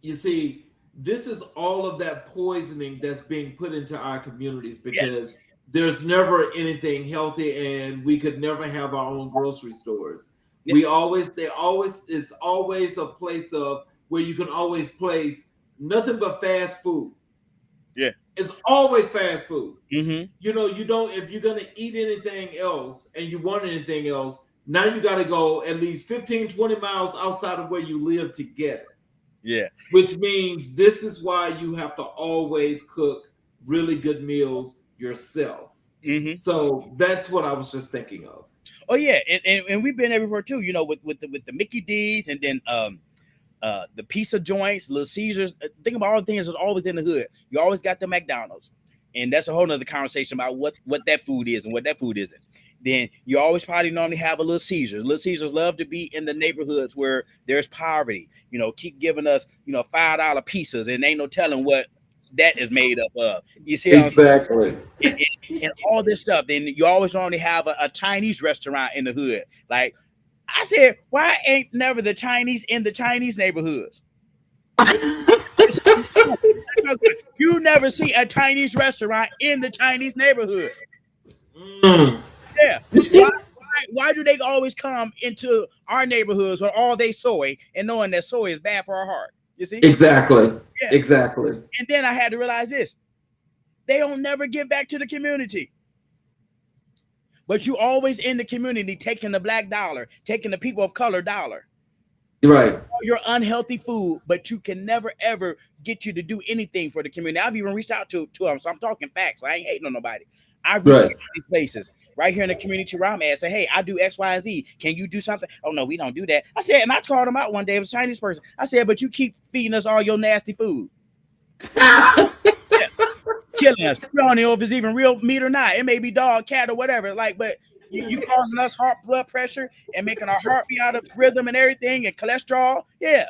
you see, this is all of that poisoning that's being put into our communities, because Yes. there's never anything healthy, and we could never have our own grocery stores. Yeah. It's always a place of where you can always place nothing but fast food. Yeah. It's always fast food. Mm-hmm. You don't, if you're going to eat anything else and you want anything else, now you got to go at least 15, 20 miles outside of where you live to get it. Yeah. Which means this is why you have to always cook really good meals yourself. Mm-hmm. So that's what I was just thinking of. Oh yeah, and we've been everywhere too. With the Mickey D's, and then the pizza joints, Little Caesars. Think about all the things that's always in the hood. You always got the McDonald's, and that's a whole nother conversation about what that food is and what that food isn't. Then you always probably normally have a Little Caesars. Little Caesars love to be in the neighborhoods where there's poverty. Keep giving us $5 pizzas, and ain't no telling what that is made up of. You see exactly. And all this stuff. Then you always only have a Chinese restaurant in the hood. Like I said, why ain't never the Chinese in the Chinese neighborhoods? You never see a Chinese restaurant in the Chinese neighborhood. Mm. Yeah. Why do they always come into our neighborhoods with all they soy, and knowing that soy is bad for our heart? You see? Exactly. Yeah. Exactly. And then I had to realize this. They don't never give back to the community. But you always in the community taking the black dollar, taking the people of color dollar. Right. Your unhealthy food, but you can never ever get you to do anything for the community. I've even reached out to them, so I'm talking facts. I ain't hating on nobody. I've reached out to these places right here in the community where I'm at. Say, hey, I do X, Y, and Z. Can you do something? Oh no, we don't do that. I said, and I called them out one day. It was a Chinese person. I said, but you keep feeding us all your nasty food. Yeah. Killing us. We don't know if it's even real meat or not. It may be dog, cat, or whatever. But you causing us heart, blood pressure, and making our heart be out of rhythm and everything, and cholesterol. Yeah.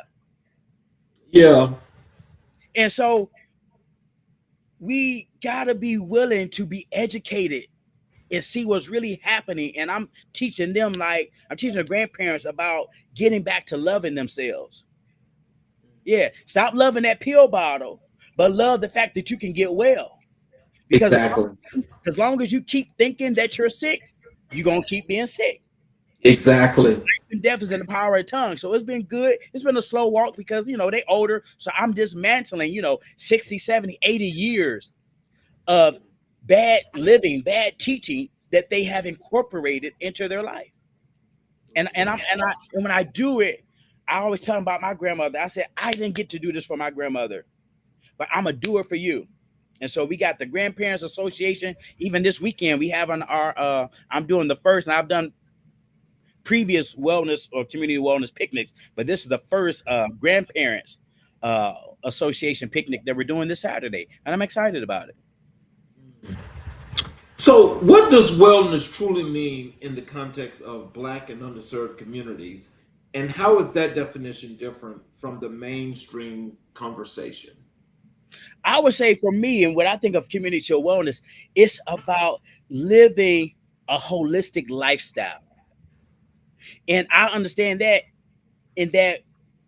And so we gotta be willing to be educated and see what's really happening. And I'm teaching them, I'm teaching the grandparents about getting back to loving themselves. Yeah. Stop loving that pill bottle, but love the fact that you can get well. Because as long as you keep thinking that you're sick, you're going to keep being sick. Exactly. Life and death is in the power of the tongue. So it's been good. It's been a slow walk because, they older. So I'm dismantling, 60, 70, 80 years of bad living, bad teaching that they have incorporated into their life. And when I do it, I always tell them about my grandmother. I said, I didn't get to do this for my grandmother, but I'm going to do it for you. And so we got the Grandparents Association. Even this weekend, we have on our I'm doing the first, and I've done previous wellness or community wellness picnics, but this is the first grandparents association picnic that we're doing this Saturday, and I'm excited about it. So, what does wellness truly mean in the context of Black and underserved communities? And how is that definition different from the mainstream conversation? I would say for me, and what I think of community wellness, it's about living a holistic lifestyle. And I understand that in that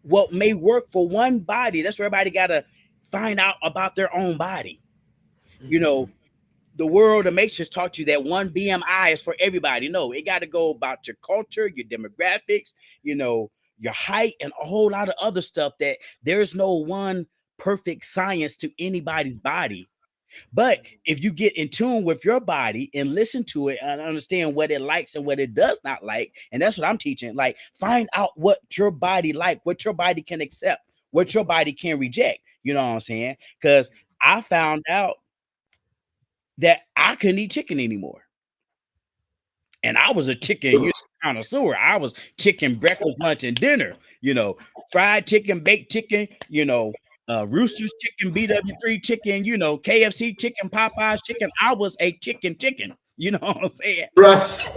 what may work for one body, that's where everybody got to find out about their own body. You know, the world of matrix taught you that one BMI is for everybody. No, it got to go about your culture, your demographics, your height, and a whole lot of other stuff, that there's no one perfect science to anybody's body. But if you get in tune with your body and listen to it and understand what it likes and what it does not like, and that's what I'm teaching, like find out what your body like, what your body can accept, what your body can reject. You know what I'm saying? Because I found out that I couldn't eat chicken anymore. And I was a chicken connoisseur. I was chicken breakfast, lunch, and dinner. Fried chicken, baked chicken, Roosters chicken, BW3 chicken, KFC chicken, Popeyes chicken. I was a chicken. You know what I'm saying? Right.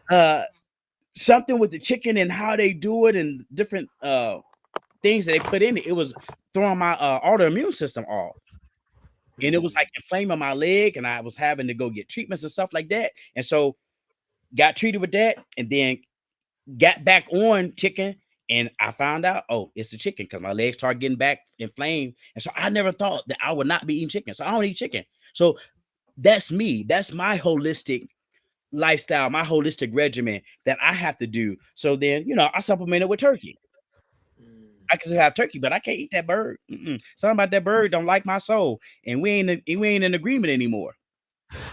But something with the chicken and how they do it and different things that they put in it, it was throwing my autoimmune system off. And it was like inflaming my leg, and I was having to go get treatments and stuff like that. And so got treated with that, and then got back on chicken. And I found out, oh, it's the chicken, because my legs started getting back inflamed. And so I never thought that I would not be eating chicken. So I don't eat chicken. So that's me. That's my holistic lifestyle, my holistic regimen that I have to do. So then, I supplement it with turkey. I can have turkey, but I can't eat that bird. Something about that bird don't like my soul, and we ain't in agreement anymore.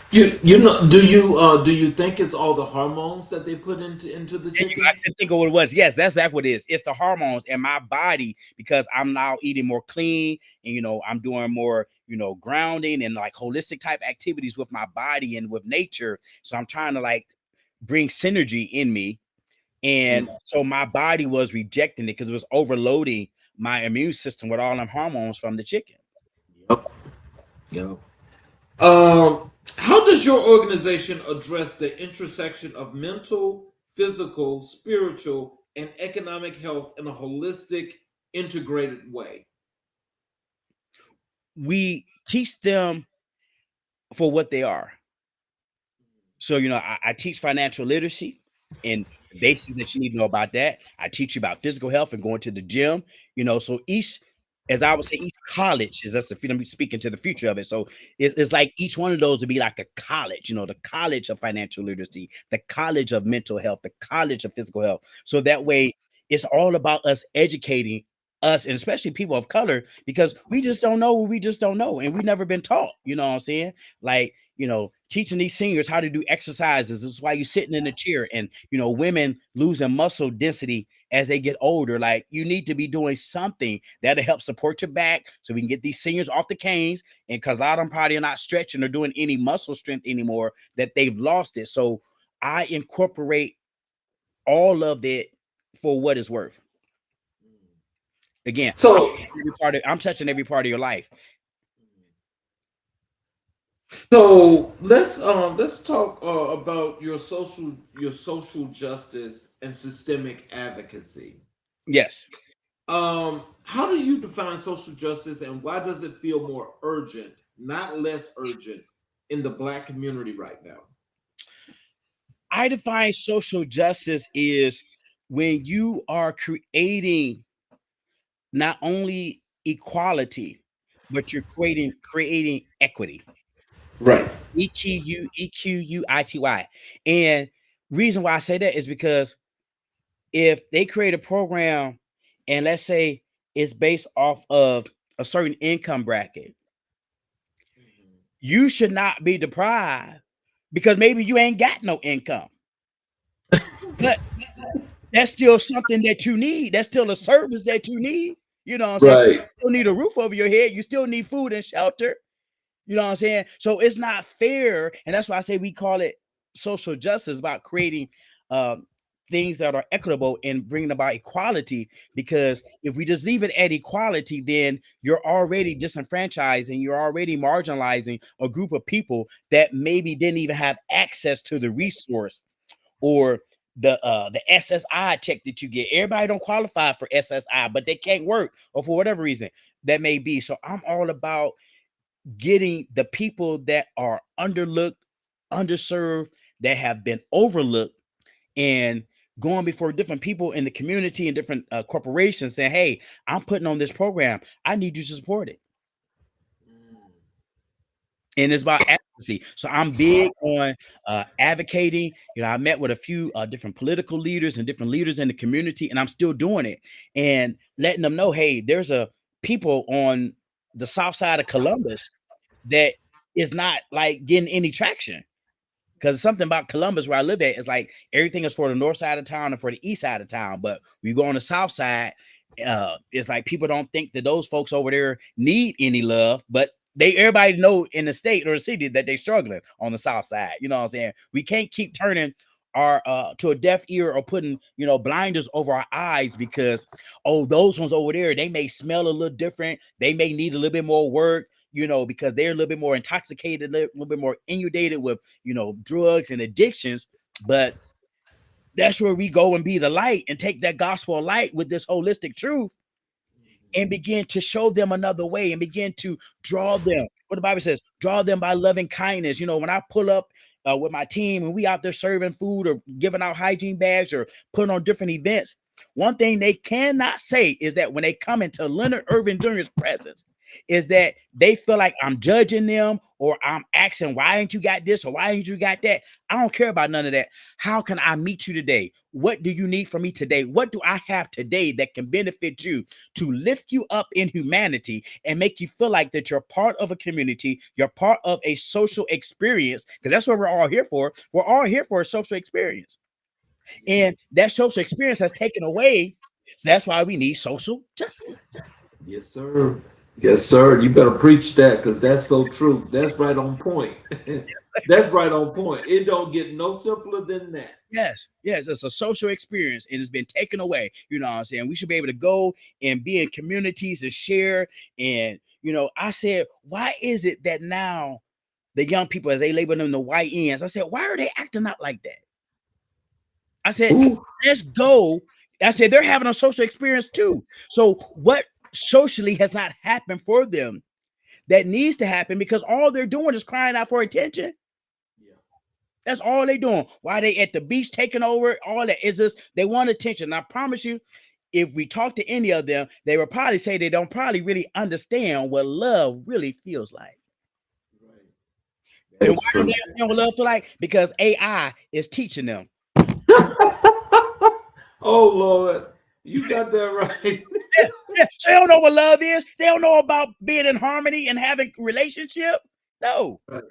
Do you think it's all the hormones that they put into the chicken? I can think of what it was. Yes, that's what it is. It's the hormones in my body, because I'm now eating more clean, and I'm doing more grounding and like holistic type activities with my body and with nature. So I'm trying to like bring synergy in me. And so my body was rejecting it because it was overloading my immune system with all them hormones from the chicken. Yep. How does your organization address the intersection of mental, physical, spiritual, and economic health in a holistic, integrated way? We teach them for what they are. So, I teach financial literacy and basics that you need to know about that. I teach you about physical health and going to the gym, so each, as I would say, each college is, that's the, I'm speaking to the future of it. So it's like each one of those would be like a college, the college of financial literacy, the college of mental health, the college of physical health. So that way it's all about us educating us, and especially people of color, because we just don't know what we just don't know. And we've never been taught, you know what I'm saying? Like, teaching these seniors how to do exercises. This is why you're sitting in a chair, and, women losing muscle density as they get older. Like, you need to be doing something that'll help support your back so we can get these seniors off the canes. And because a lot of them probably are not stretching or doing any muscle strength anymore, that they've lost it. So I incorporate all of it for what it's worth. Again, so I'm touching every part of your life. So let's talk about your social justice and systemic advocacy. Yes. How do you define social justice, and why does it feel more urgent, not less urgent, in the Black community right now? I define social justice is when you are creating not only equality, but you're creating equity. Right. EQUITY. And reason why I say that is because if they create a program and let's say it's based off of a certain income bracket, you should not be deprived because maybe you ain't got no income. But that's still something that you need. That's still a service that you need. You know what I'm saying? You still need a roof over your head. You still need food and shelter. You know what I'm saying? So it's not fair, and that's why I say we call it social justice, about creating things that are equitable and bringing about equality. Because if we just leave it at equality, then you're already disenfranchising, you're already marginalizing a group of people that maybe didn't even have access to the resource or the SSI check that you get. Everybody don't qualify for SSI, but they can't work, or for whatever reason that may be. So I'm all about getting the people that are underlooked, underserved, that have been overlooked, and going before different people in the community and different corporations saying, hey, I'm putting on this program, I need you to support it. And it's about advocacy. So I'm big on advocating. I met with a few different political leaders and different leaders in the community, and I'm still doing it and letting them know, hey, there's a people on the south side of Columbus that is not like getting any traction. Because something about Columbus, where I live at, is like everything is for the north side of town and for the east side of town. But we go on the south side, it's like people don't think that those folks over there need any love, but everybody know in the state or the city that they're struggling on the south side. You know what I'm saying? We can't keep turning our to a deaf ear or putting blinders over our eyes because those ones over there, they may smell a little different, they may need a little bit more work, because they're a little bit more intoxicated, a little bit more inundated with drugs and addictions. But that's where we go and be the light and take that gospel of light with this holistic truth and begin to show them another way and begin to draw them. What the Bible says, draw them by loving kindness. When I pull up with my team and we out there serving food or giving out hygiene bags or putting on different events, one thing they cannot say is that when they come into Leonard Ervin Jr.'s presence, is that they feel like I'm judging them or I'm asking, why ain't you got this or why ain't you got that? I don't care about none of that. How can I meet you today? What do you need from me today? What do I have today that can benefit you to lift you up in humanity and make you feel like that you're part of a community, you're part of a social experience? Because that's what we're all here for. We're all here for a social experience. And that social experience has taken away. So that's why we need social justice. Yes, sir. Yes, sir. You better preach that because that's so true. That's right on point. That's right on point. It don't get no simpler than that. Yes, it's a social experience and it's been taken away. You know what I'm saying? We should be able to go and be in communities and share. And, I said, why is it that now the young people, as they label them the white ends, I said, why are they acting out like that? I said, let's go. I said, they're having a social experience too. So what socially has not happened for them that needs to happen, because all they're doing is crying out for attention. Yeah. That's all they're doing. Why they at the beach taking over, all that is just they want attention. And I promise you, if we talk to any of them, they will probably say they don't probably really understand what love really feels like. Right. And why don't they understand what love feels like? Because AI is teaching them. Oh Lord, you got that right. Yeah. So they don't know what love is. They don't know about being in harmony and having a relationship. No. Right.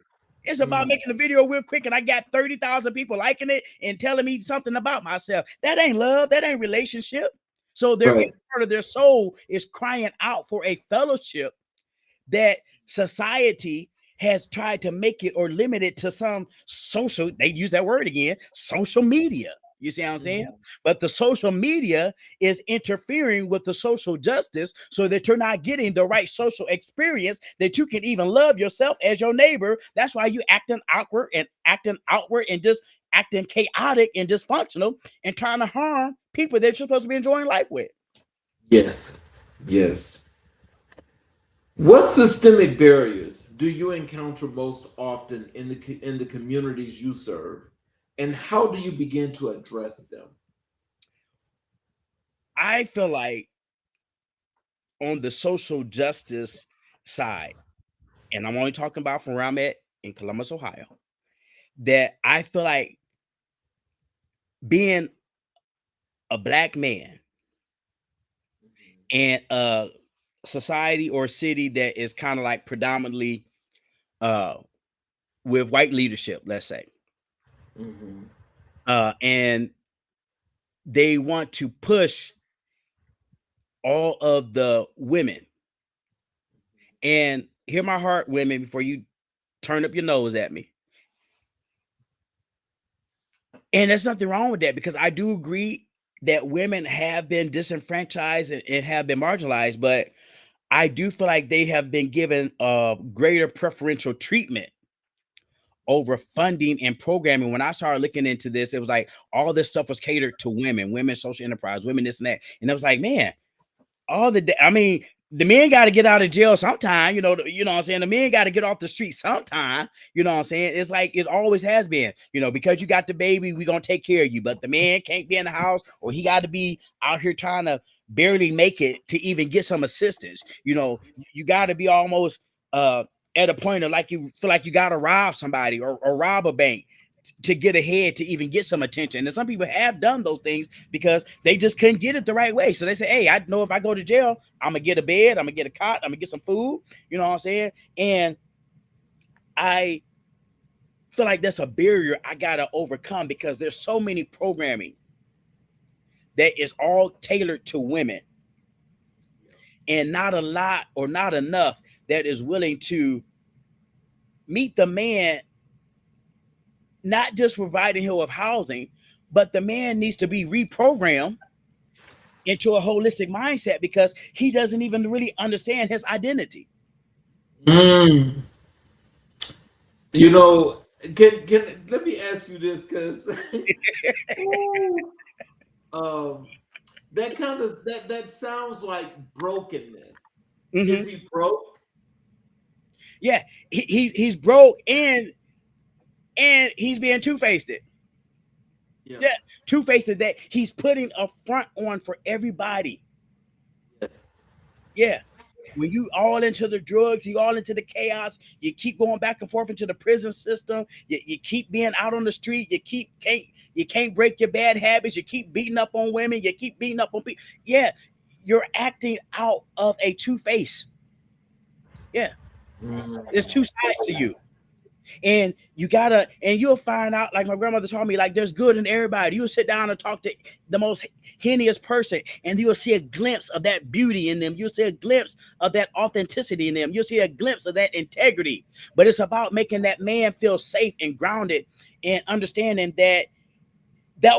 It's about making a video real quick and I got 30,000 people liking it and telling me something about myself. That ain't love. That ain't relationship. So their part of their soul is crying out for a fellowship that society has tried to make it or limit it to some social, they use that word again, social media. You see what I'm saying? But the social media is interfering with the social justice so that you're not getting the right social experience that you can even love yourself as your neighbor. That's why you acting outward and just acting chaotic and dysfunctional and trying to harm people that you're supposed to be enjoying life with. Yes. Yes. What systemic barriers do you encounter most often in the communities you serve? And how do you begin to address them? I feel like on the social justice side, and I'm only talking about from where I'm at in Columbus, Ohio, that I feel like being a Black man in a society or city that is kind of like predominantly with white leadership, let's say, and they want to push all of the women. And hear my heart, women, before you turn up your nose at me. And there's nothing wrong with that, because I do agree that women have been disenfranchised and have been marginalized, but I do feel like they have been given a greater preferential treatment over funding and programming. When I started looking into this, it was like all this stuff was catered to women, women social enterprise, women this and that. And it was like, man, I mean, the men got to get out of jail sometime, you know what I'm saying? The men got to get off the street sometime, you know what I'm saying? It's like it always has been, because you got the baby, we gonna take care of you. But the man can't be in the house, or he got to be out here trying to barely make it to even get some assistance. You got to be almost at a point of like you feel like you got to rob somebody or rob a bank to get ahead, to even get some attention. And some people have done those things because they just couldn't get it the right way. So they say, hey, I know if I go to jail, I'm gonna get a bed, I'm gonna get a cot, I'm gonna get some food, you know what I'm saying? And I feel like that's a barrier I gotta overcome, because there's so many programming that is all tailored to women, and not a lot or not enough that is willing to meet the man, not just providing him with housing, but the man needs to be reprogrammed into a holistic mindset, because he doesn't even really understand his identity. Mm. You know, can let me ask you this, because that kind of that sounds like brokenness. Is he broke? Yeah, he's broke, and he's being two-faced. Yeah, two-faced, that he's putting a front on for everybody. Yes. Yeah. When you all into the drugs, you all into the chaos, you keep going back and forth into the prison system, you keep being out on the street, you can't break your bad habits, you keep beating up on women, you keep beating up on people. Yeah, you're acting out of a two-face. Yeah. There's two sides to you. And you'll find out, like my grandmother told me, like there's good in everybody. You'll sit down and talk to the most heinous person, and you'll see a glimpse of that beauty in them. You'll see a glimpse of that authenticity in them. You'll see a glimpse of that integrity. But it's about making that man feel safe and grounded, and understanding that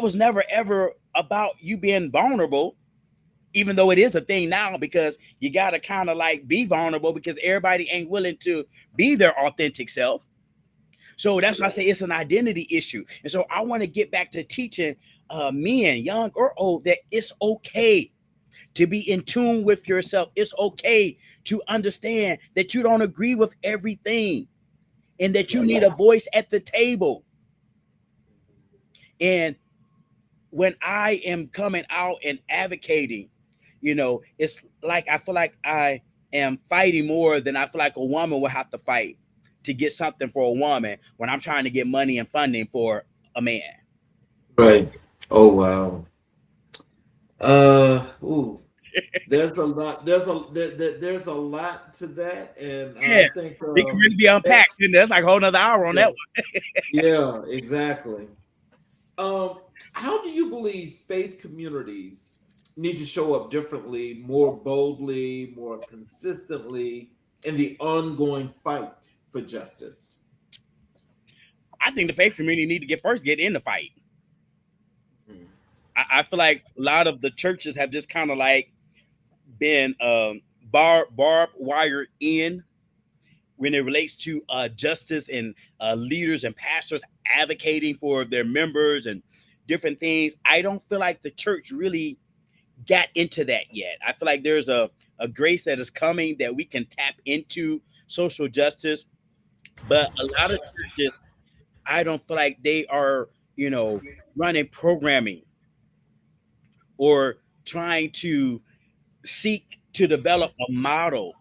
was never ever about you being vulnerable, even though it is a thing now, because you got to kind of like be vulnerable, because everybody ain't willing to be their authentic self. So that's why I say it's an identity issue. And so I want to get back to teaching men, young or old, that it's okay to be in tune with yourself. It's okay to understand that you don't agree with everything, and that you need a voice at the table. And when I am coming out and advocating, it's like I feel like I am fighting more than I feel like a woman will have to fight to get something for a woman, when I'm trying to get money and funding for a man. Right. Oh wow. Ooh. There's a lot. There's a lot to that, and I Yeah, think it can really be unpacked. And that's like a whole nother hour on yeah, that one. yeah, exactly. How do you believe faith communities need to show up differently, more boldly, more consistently in the ongoing fight for justice? I think the faith community need to get in the fight. Mhm. I feel like a lot of the churches have just kind of like been barbed wire in when it relates to justice, and leaders and pastors advocating for their members and different things. I don't feel like the church really got into that yet. I feel like there's a grace that is coming, that we can tap into social justice. But a lot of churches, I don't feel like they are, running programming or trying to seek to develop a model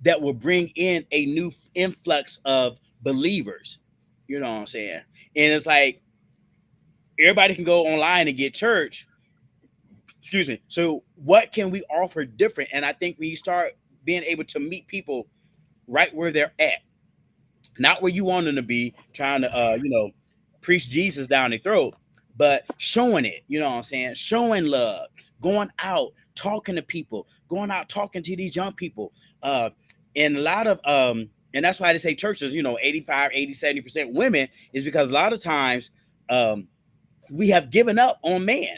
that will bring in a new influx of believers. You know what I'm saying? And it's like everybody can go online and get church. Excuse me. So what can we offer different? And I think when you start being able to meet people right where they're at, not where you want them to be, trying to preach Jesus down their throat, but showing it, you know what I'm saying? Showing love, going out, talking to people, going out, talking to these young people, And a lot of and that's why they say churches, 85, 80, 70% women, is because a lot of times we have given up on man.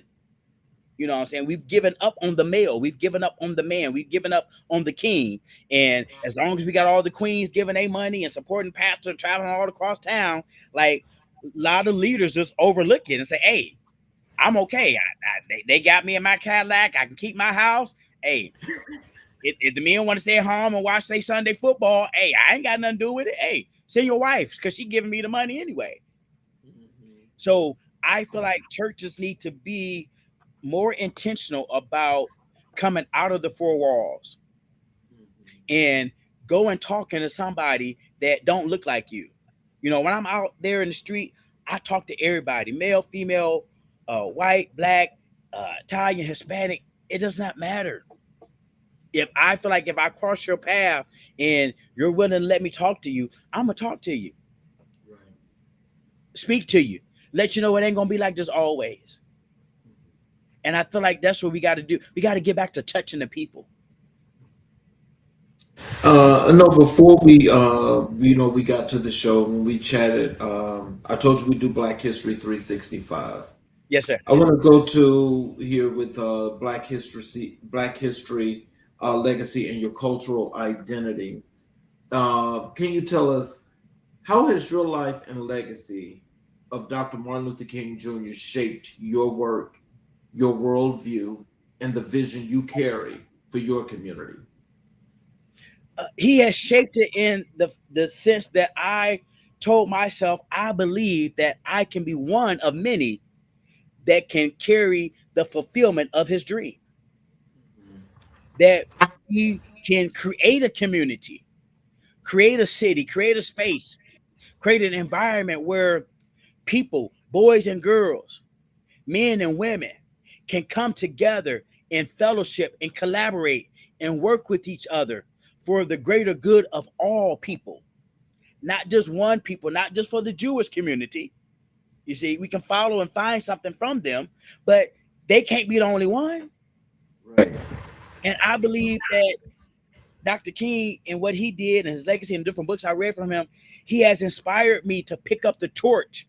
You know what I'm saying? We've given up on the male. We've given up on the man. We've given up on the king. And as long as we got all the queens giving their money and supporting pastor traveling all across town, like a lot of leaders just overlook it and say, hey, I'm okay. They got me in my Cadillac. I can keep my house. Hey, if the men want to stay at home and watch their Sunday football, hey, I ain't got nothing to do with it. Hey, send your wife because she giving me the money anyway. So I feel like churches need to be more intentional about coming out of the four walls and go and talking to somebody that don't look like you. When I'm out there in the street, I talk to everybody, male, female, white, black, Italian, Hispanic. It does not matter. If I feel like if I cross your path and you're willing to let me talk to you, I'm gonna talk to you, speak to you, let you know it ain't gonna be like this always. And I feel like that's what we got to do. We got to get back to touching the people. No, before we we got to the show when we chatted, I told you we do Black History 365. Yes, sir. I want to go to here with Black History, legacy, and your cultural identity. Can you tell us how has your life and legacy of Dr. Martin Luther King Jr. shaped your work, your worldview, and the vision you carry for your community? He has shaped it in the sense that I told myself I believe that I can be one of many that can carry the fulfillment of his dream. That he can create a community, create a city, create a space, create an environment where people, boys and girls, men and women, can come together in fellowship and collaborate and work with each other for the greater good of all people, not just one people, not just for the Jewish community. You see, we can follow and find something from them, but they can't be the only one. Right. And I believe that Dr. King and what he did and his legacy and different books I read from him, he has inspired me to pick up the torch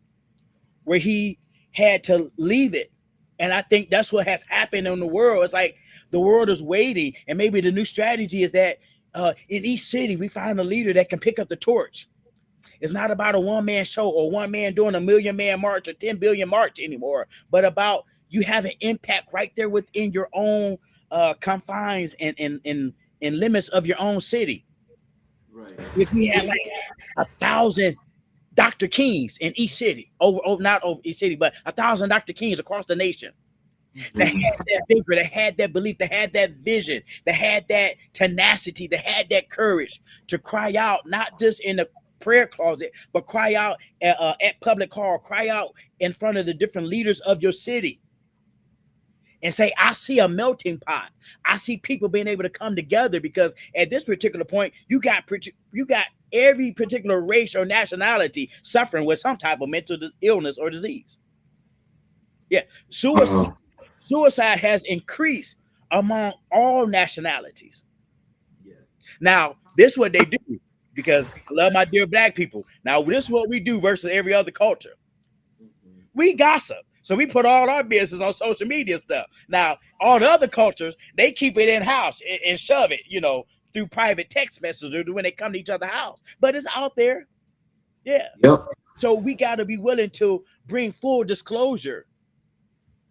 where he had to leave it. And I think that's what has happened in the world. It's like the world is waiting. And maybe the new strategy is that in each city, we find a leader that can pick up the torch. It's not about a one-man show or one man doing 1,000,000-man march or 10 billion march anymore, but about you have an impact right there within your own confines and limits of your own city. Right. If we had like 1,000 Dr. Kings in each city, not over each city, but 1,000 Dr. Kings across the nation that had that vigor, that had that belief, that had that vision, that had that tenacity, that had that courage to cry out, not just in the prayer closet, but cry out at public call, cry out in front of the different leaders of your city and say, I see a melting pot. I see people being able to come together because at this particular point, you got every particular race or nationality suffering with some type of mental illness or disease. Yeah. Suicide has increased among all nationalities. Yes. Now, this is what they do because I love my dear black people. Now, this is what we do versus every other culture. We gossip. So we put all our business on social media stuff. Now, all the other cultures, they keep it in-house and shove it, through private text messages or when they come to each other's house. But it's out there. Yeah. Yep. So we got to be willing to bring full disclosure.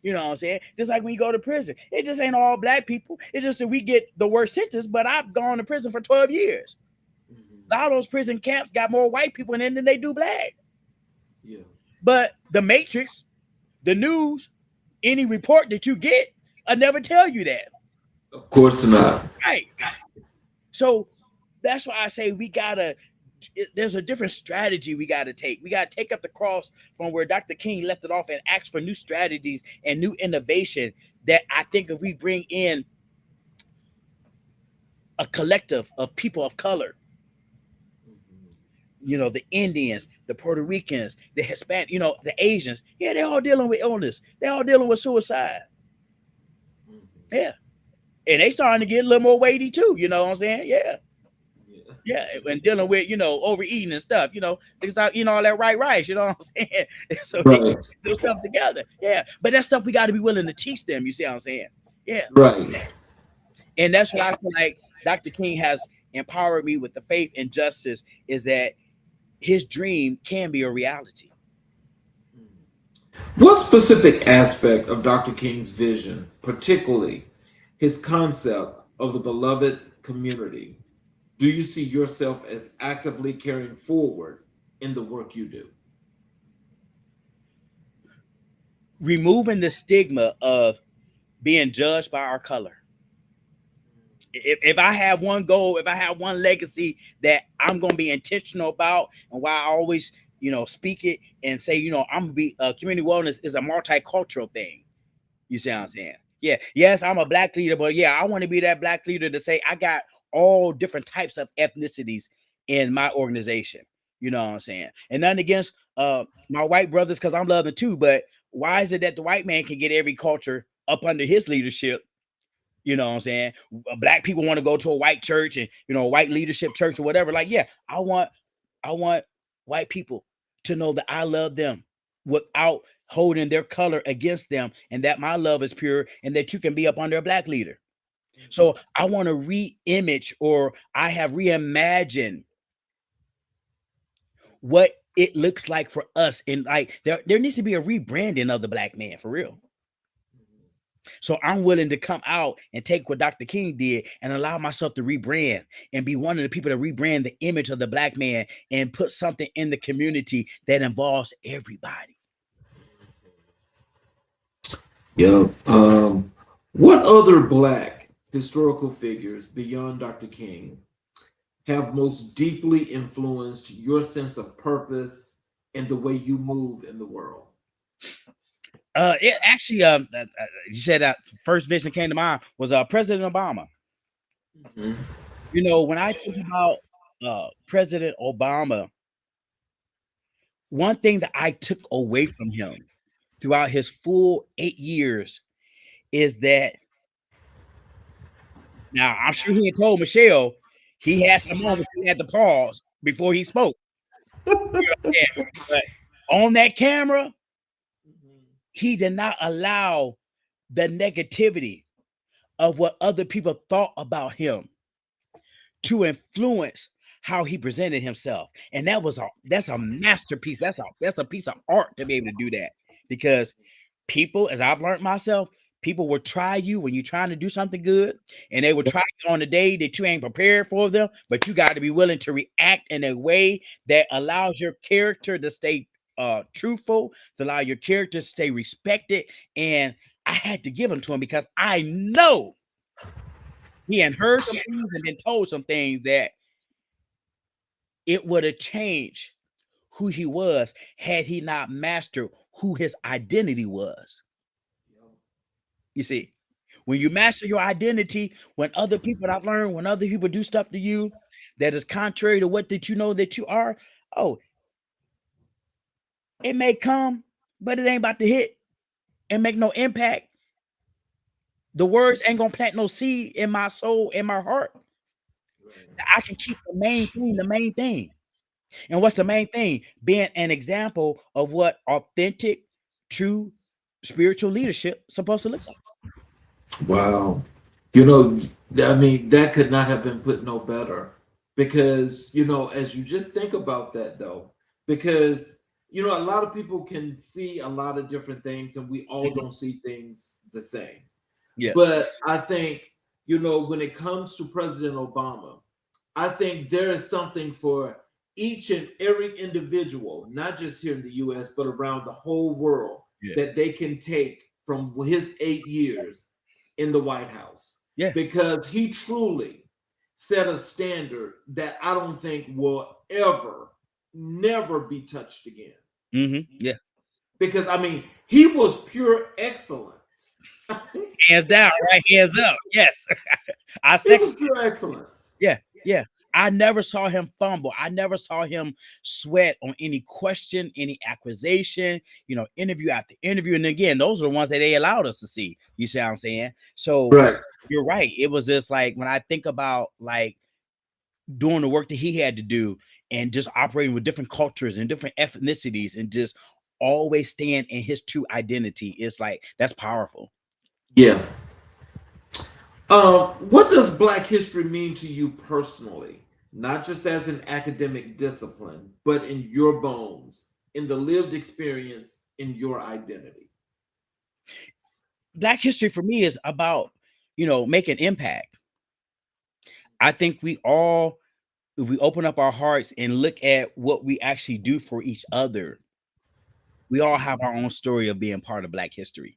You know what I'm saying? Just like when you go to prison. It just ain't all black people. It's just that we get the worst sentence, but I've gone to prison for 12 years. A lot of those prison camps got more white people in it than they do black. Yeah. But the Matrix, the news, any report that you get, I'll never tell you that. Of course not. Right. So that's why I say there's a different strategy we got to take. We got to take up the cross from where Dr. King left it off and ask for new strategies and new innovation that I think if we bring in a collective of people of color, the Indians, the Puerto Ricans, the Hispanic, the Asians, they're all dealing with illness. They're all dealing with suicide. Yeah. And they starting to get a little more weighty too. You know what I'm saying? Yeah. Yeah, and dealing with, overeating and stuff, because I, all that right rice, you know what I'm saying? So they Right. do something together. Yeah. But that stuff we got to be willing to teach them, you see what I'm saying? Yeah. Right. And that's what I feel like Dr. King has empowered me with, the faith and justice, is that his dream can be a reality. What specific aspect of Dr. King's vision, particularly his concept of the beloved community, do you see yourself as actively carrying forward in the work you do? Removing the stigma of being judged by our color. If I have one goal, if I have one legacy that I'm going to be intentional about, and why I always, speak it and say, I'm going to be, community wellness is a multicultural thing. You see what I'm saying? Yeah. Yes, I'm a black leader, but yeah, I want to be that black leader to say I got all different types of ethnicities in my organization. You know what I'm saying? And nothing against my white brothers, because I'm loving too, but why is it that the white man can get every culture up under his leadership? You know what I'm saying? Black people want to go to a white church and, white leadership church or whatever. Like, yeah, I want white people to know that I love them without holding their color against them, and that my love is pure, and that you can be up under a black leader. So I want to re-image, or I have reimagined what it looks like for us. And like, there needs to be a rebranding of the black man, for real. So I'm willing to come out and take what Dr. King did and allow myself to rebrand and be one of the people to rebrand the image of the black man and put something in the community that involves everybody. Yeah. What other black historical figures beyond Dr. King have most deeply influenced your sense of purpose and the way you move in the world? It actually, you said that first vision came to mind was President Obama. Mm-hmm. When I think about President Obama, one thing that I took away from him throughout his full 8 years is that, now I'm sure he had told Michelle he had some moments he had to pause before he spoke. But on that camera, he did not allow the negativity of what other people thought about him to influence how he presented himself. And that's a masterpiece. That's a piece of art to be able to do that, because people, as I've learned myself, people will try you when you're trying to do something good, and they will try you on the day that you ain't prepared for them, but you got to be willing to react in a way that allows your character to stay truthful, to allow your character to stay respected. And I had to give them to him because I know he had heard some things and been told some things that it would have changed who he was had he not mastered who his identity was. You see, when you master your identity, when other people, I've learned, when other people do stuff to you that is contrary to what that you know that you are, oh, it may come, but it ain't about to hit and make no impact. The words ain't gonna plant no seed in my soul, in my heart. I can keep the main thing, the main thing. And what's the main thing? Being an example of what authentic, true spiritual leadership is supposed to look like. Wow. That could not have been put no better, because, as you just think about that though, because, a lot of people can see a lot of different things and we all don't see things the same. Yeah. But I think, when it comes to President Obama, I think there is something for each and every individual, not just here in the US, but around the whole world, that they can take from his 8 years in the White House. Yeah. Because he truly set a standard that I don't think will never be touched again. Mm-hmm. Yeah. Because, he was pure excellence. Hands down, right? Hands up. Yes. He was pure excellence. Yeah. Yeah. I never saw him fumble. I never saw him sweat on any question, any accusation, interview after interview. And again, those are the ones that they allowed us to see. You see what I'm saying? So right. You're right. It was just like, when I think about like doing the work that he had to do and just operating with different cultures and different ethnicities and just always staying in his true identity. It's like that's powerful. Yeah. What does Black history mean to you personally? Not just as an academic discipline, but in your bones, in the lived experience, in your identity. Black history for me is about, making impact. I think we all, if we open up our hearts and look at what we actually do for each other, we all have our own story of being part of Black history.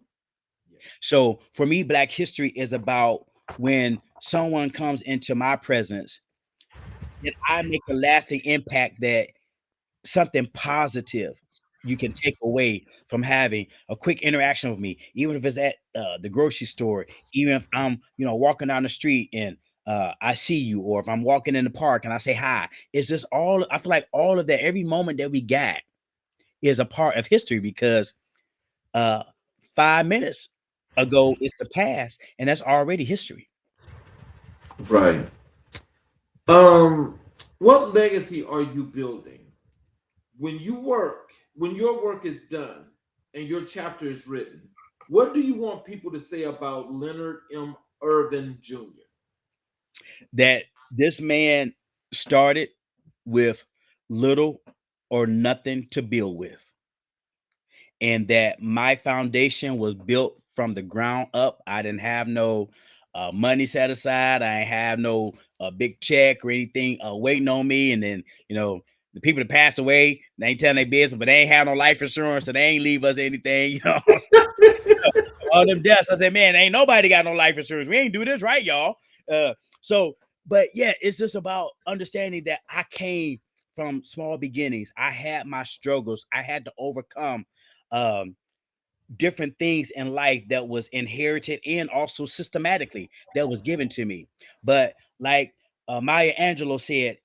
Yes. So for me, Black history is about when someone comes into my presence, that I make a lasting impact, that something positive you can take away from having a quick interaction with me, even if it's at the grocery store, even if I'm, walking down the street and I see you, or if I'm walking in the park and I say hi. It's just all, I feel like all of that, every moment that we got is a part of history, because uh 5 minutes ago is the past, and that's already history. Right. Um, what legacy are you building? When your work is done and your chapter is written, what do you want people to say about Leonard M. Ervin Jr.? That this man started with little or nothing to build with, and that my foundation was built from the ground up. I didn't have no money set aside. I ain't have no big check or anything waiting on me. And then, the people that passed away, they ain't telling their business, but they ain't have no life insurance, so they ain't leave us anything. All them deaths. I said, man, ain't nobody got no life insurance. We ain't do this right, y'all. So, but yeah, it's just about understanding that I came from small beginnings. I had my struggles. I had to overcome um, different things in life that was inherited and also systematically that was given to me. But like Maya Angelou said,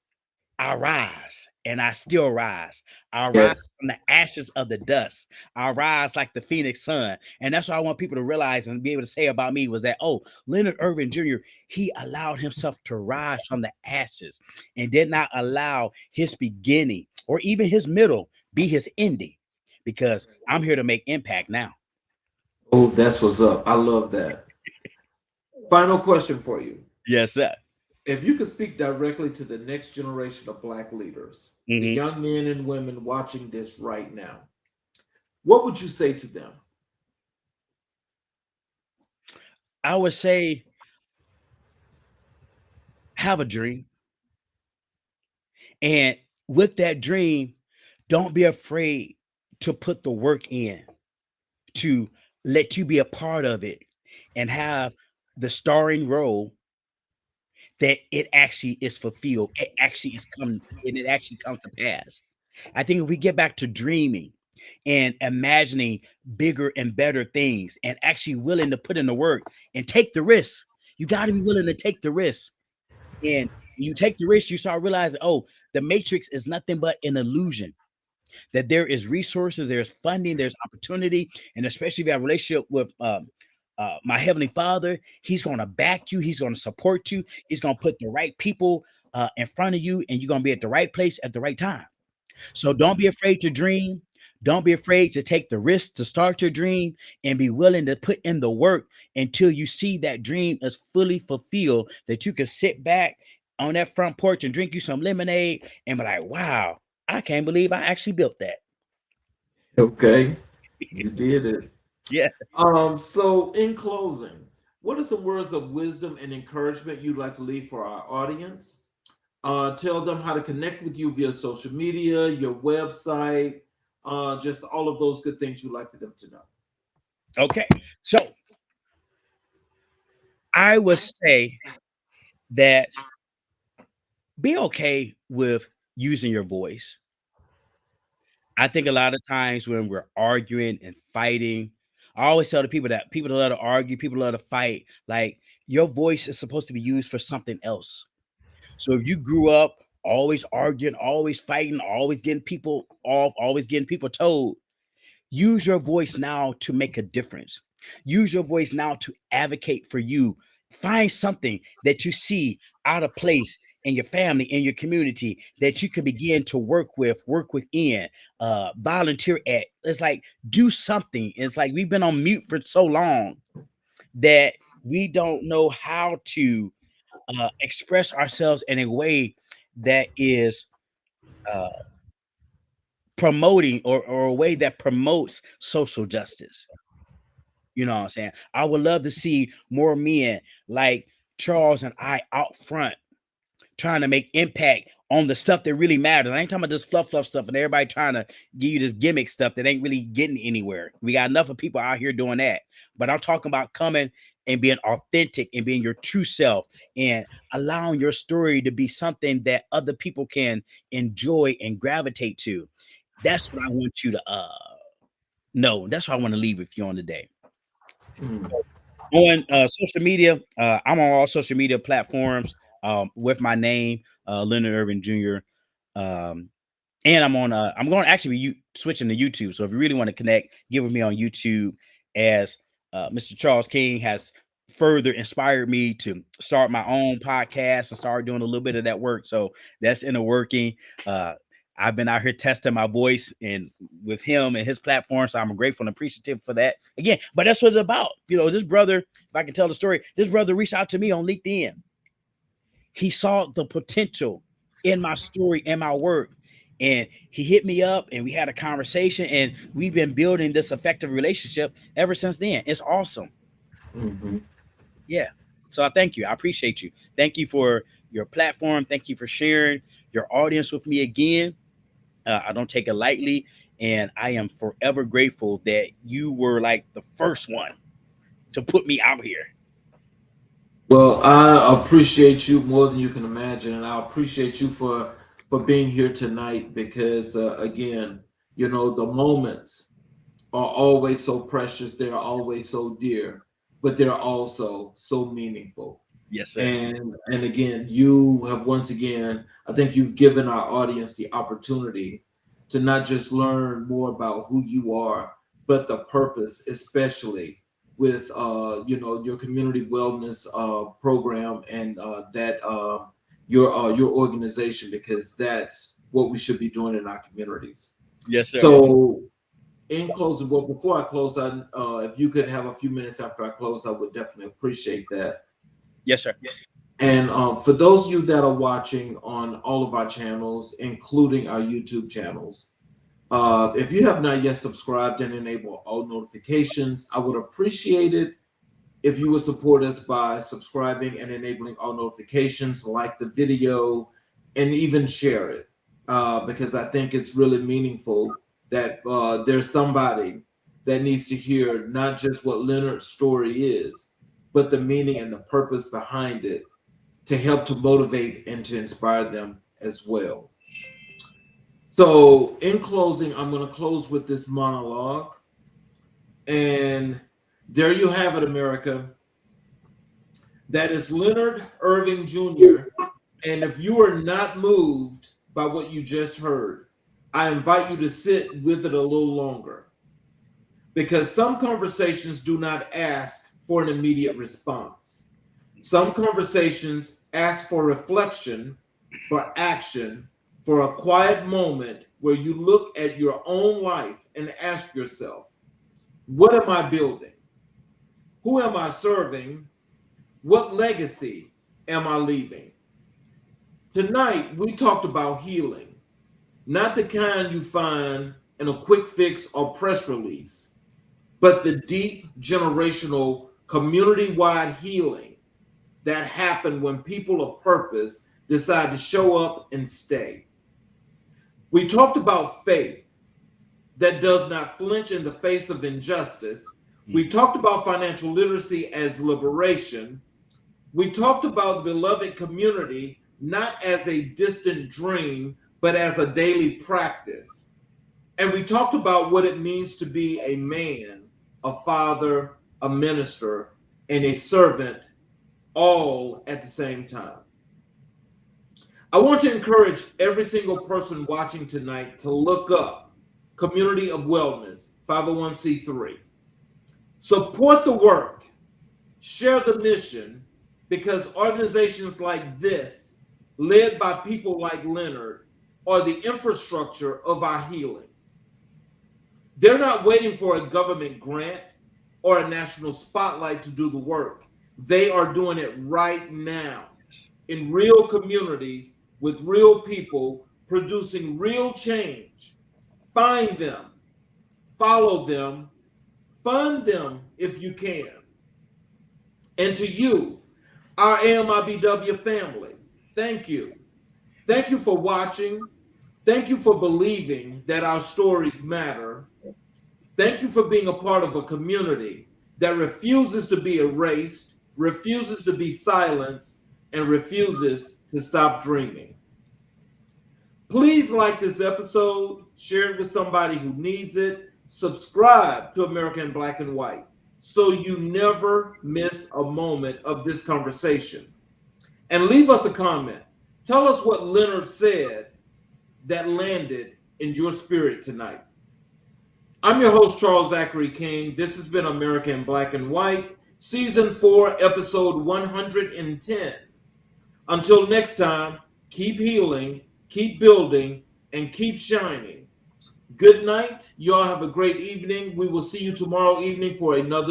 I rise and I still rise. I rise Yes. from the ashes of the dust. I rise like the phoenix sun. And that's what I want people to realize and be able to say about me was that, oh, Leonard Ervin Jr., he allowed himself to rise from the ashes and did not allow his beginning or even his middle be his ending, because I'm here to make impact now. Oh, that's what's up. I love that. Final question for you. Yes, sir. If you could speak directly to the next generation of Black leaders, the Mhm. young men and women watching this right now, what would you say to them? I would say have a dream. And with that dream, don't be afraid to put the work in, to let you be a part of it and have the starring role, that it actually is fulfilled. It actually is come and it actually comes to pass. I think if we get back to dreaming and imagining bigger and better things and actually willing to put in the work and take the risk, you got to be willing to take the risk. And you take the risk, you start realizing, oh, the matrix is nothing but an illusion. That there is resources, there's funding, there's opportunity, and especially if you have a relationship with my heavenly Father, He's going to back you, He's going to support you, He's going to put the right people in front of you, and you're going to be at the right place at the right time. So don't be afraid to dream. Don't be afraid to take the risk to start your dream, and be willing to put in the work until you see that dream is fully fulfilled, that you can sit back on that front porch and drink you some lemonade and be like, wow, I can't believe I actually built that. Okay, you did it. Yeah. So in closing, what are some words of wisdom and encouragement you'd like to leave for our audience? Tell them how to connect with you via social media, your website, just all of those good things you'd like for them to know. Okay. So I would say that be okay with using your voice. I think a lot of times when we're arguing and fighting, I always tell the people that people that love to argue, people love to fight, like your voice is supposed to be used for something else. So if you grew up always arguing, always fighting, always getting people off, always getting people told, use your voice now to make a difference. Use your voice now to advocate for you. Find something that you see out of place in your family, in your community that you can begin to work within, volunteer at. It's like do something. It's like we've been on mute for so long that we don't know how to express ourselves in a way that is uh, promoting or a way that promotes social justice. You know what I'm saying? I would love to see more men like Charles and I out front trying to make impact on the stuff that really matters. I ain't talking about just fluff stuff and everybody trying to give you this gimmick stuff that ain't really getting anywhere. We got enough of people out here doing that. But I'm talking about coming and being authentic and being your true self and allowing your story to be something that other people can enjoy and gravitate to. That's what I want you to know. That's what I want to leave with you on today. On social media, I'm on all social media platforms with my name, Leonard Ervin Jr. And I'm going to actually be switching to YouTube. So if you really want to connect, get with me on YouTube, as Mr. Charles King has further inspired me to start my own podcast and start doing a little bit of that work. So that's in the working. I've been out here testing my voice and with him and his platform. So I'm grateful and appreciative for that again. But that's what it's about. You know, this brother, if I can tell the story, this brother reached out to me on LinkedIn. He saw the potential in my story and my work. And he hit me up and we had a conversation and we've been building this effective relationship ever since then. It's awesome. Yeah. So I thank you. I appreciate you. Thank you for your platform. Thank you for sharing your audience with me again. I don't take it lightly. And I am forever grateful that you were like the first one to put me out here. Well, I appreciate you more than you can imagine. And I appreciate you for being here tonight because, again, you know, the moments are always so precious. They're always so dear, but they're also so meaningful. Yes, sir. And again, you have once again, I think you've given our audience the opportunity to not just learn more about who you are, but the purpose, especially with you know, your community wellness program and that your organization, because that's what we should be doing in our communities. Yes, sir. So in closing, well, before I close, if you could have a few minutes after I close, I would definitely appreciate that. Yes, sir. And for those of you that are watching on all of our channels, including our YouTube channels, if you have not yet subscribed and enabled all notifications, I would appreciate it if you would support us by subscribing and enabling all notifications, like the video, and even share it, because I think it's really meaningful that there's somebody that needs to hear not just what Leonard's story is, but the meaning and the purpose behind it to help to motivate and to inspire them as well. So in closing, I'm going to close with this monologue. And there you have it, America. That is Leonard Ervin Jr. And if you are not moved by what you just heard, I invite you to sit with it a little longer, because some conversations do not ask for an immediate response. Some conversations ask for reflection, for action, for a quiet moment where you look at your own life and ask yourself, what am I building? Who am I serving? What legacy am I leaving? Tonight, we talked about healing, not the kind you find in a quick fix or press release, but the deep generational community-wide healing that happen when people of purpose decide to show up and stay. We talked about faith that does not flinch in the face of injustice. We talked about financial literacy as liberation. We talked about the beloved community not as a distant dream, but as a daily practice. And we talked about what it means to be a man, a father, a minister, and a servant, all at the same time. I want to encourage every single person watching tonight to look up Community of Wellness, 501c3. Support the work, share the mission, because organizations like this led by people like Leonard, are the infrastructure of our healing. They're not waiting for a government grant or a national spotlight to do the work. They are doing it right now in real communities with real people producing real change. Find them, follow them, fund them if you can. And to you, our AMIBW family, thank you. Thank you for watching. Thank you for believing that our stories matter. Thank you for being a part of a community that refuses to be erased, refuses to be silenced, and refuses to stop dreaming. Please like this episode, share it with somebody who needs it, subscribe to America in Black and White so you never miss a moment of this conversation. And leave us a comment. Tell us what Leonard said that landed in your spirit tonight. I'm your host, Charles Zachary King. This has been America in Black and White, Season 4, Episode 110. Until next time, keep healing, keep building, and keep shining. Good night. You all have a great evening. We will see you tomorrow evening for another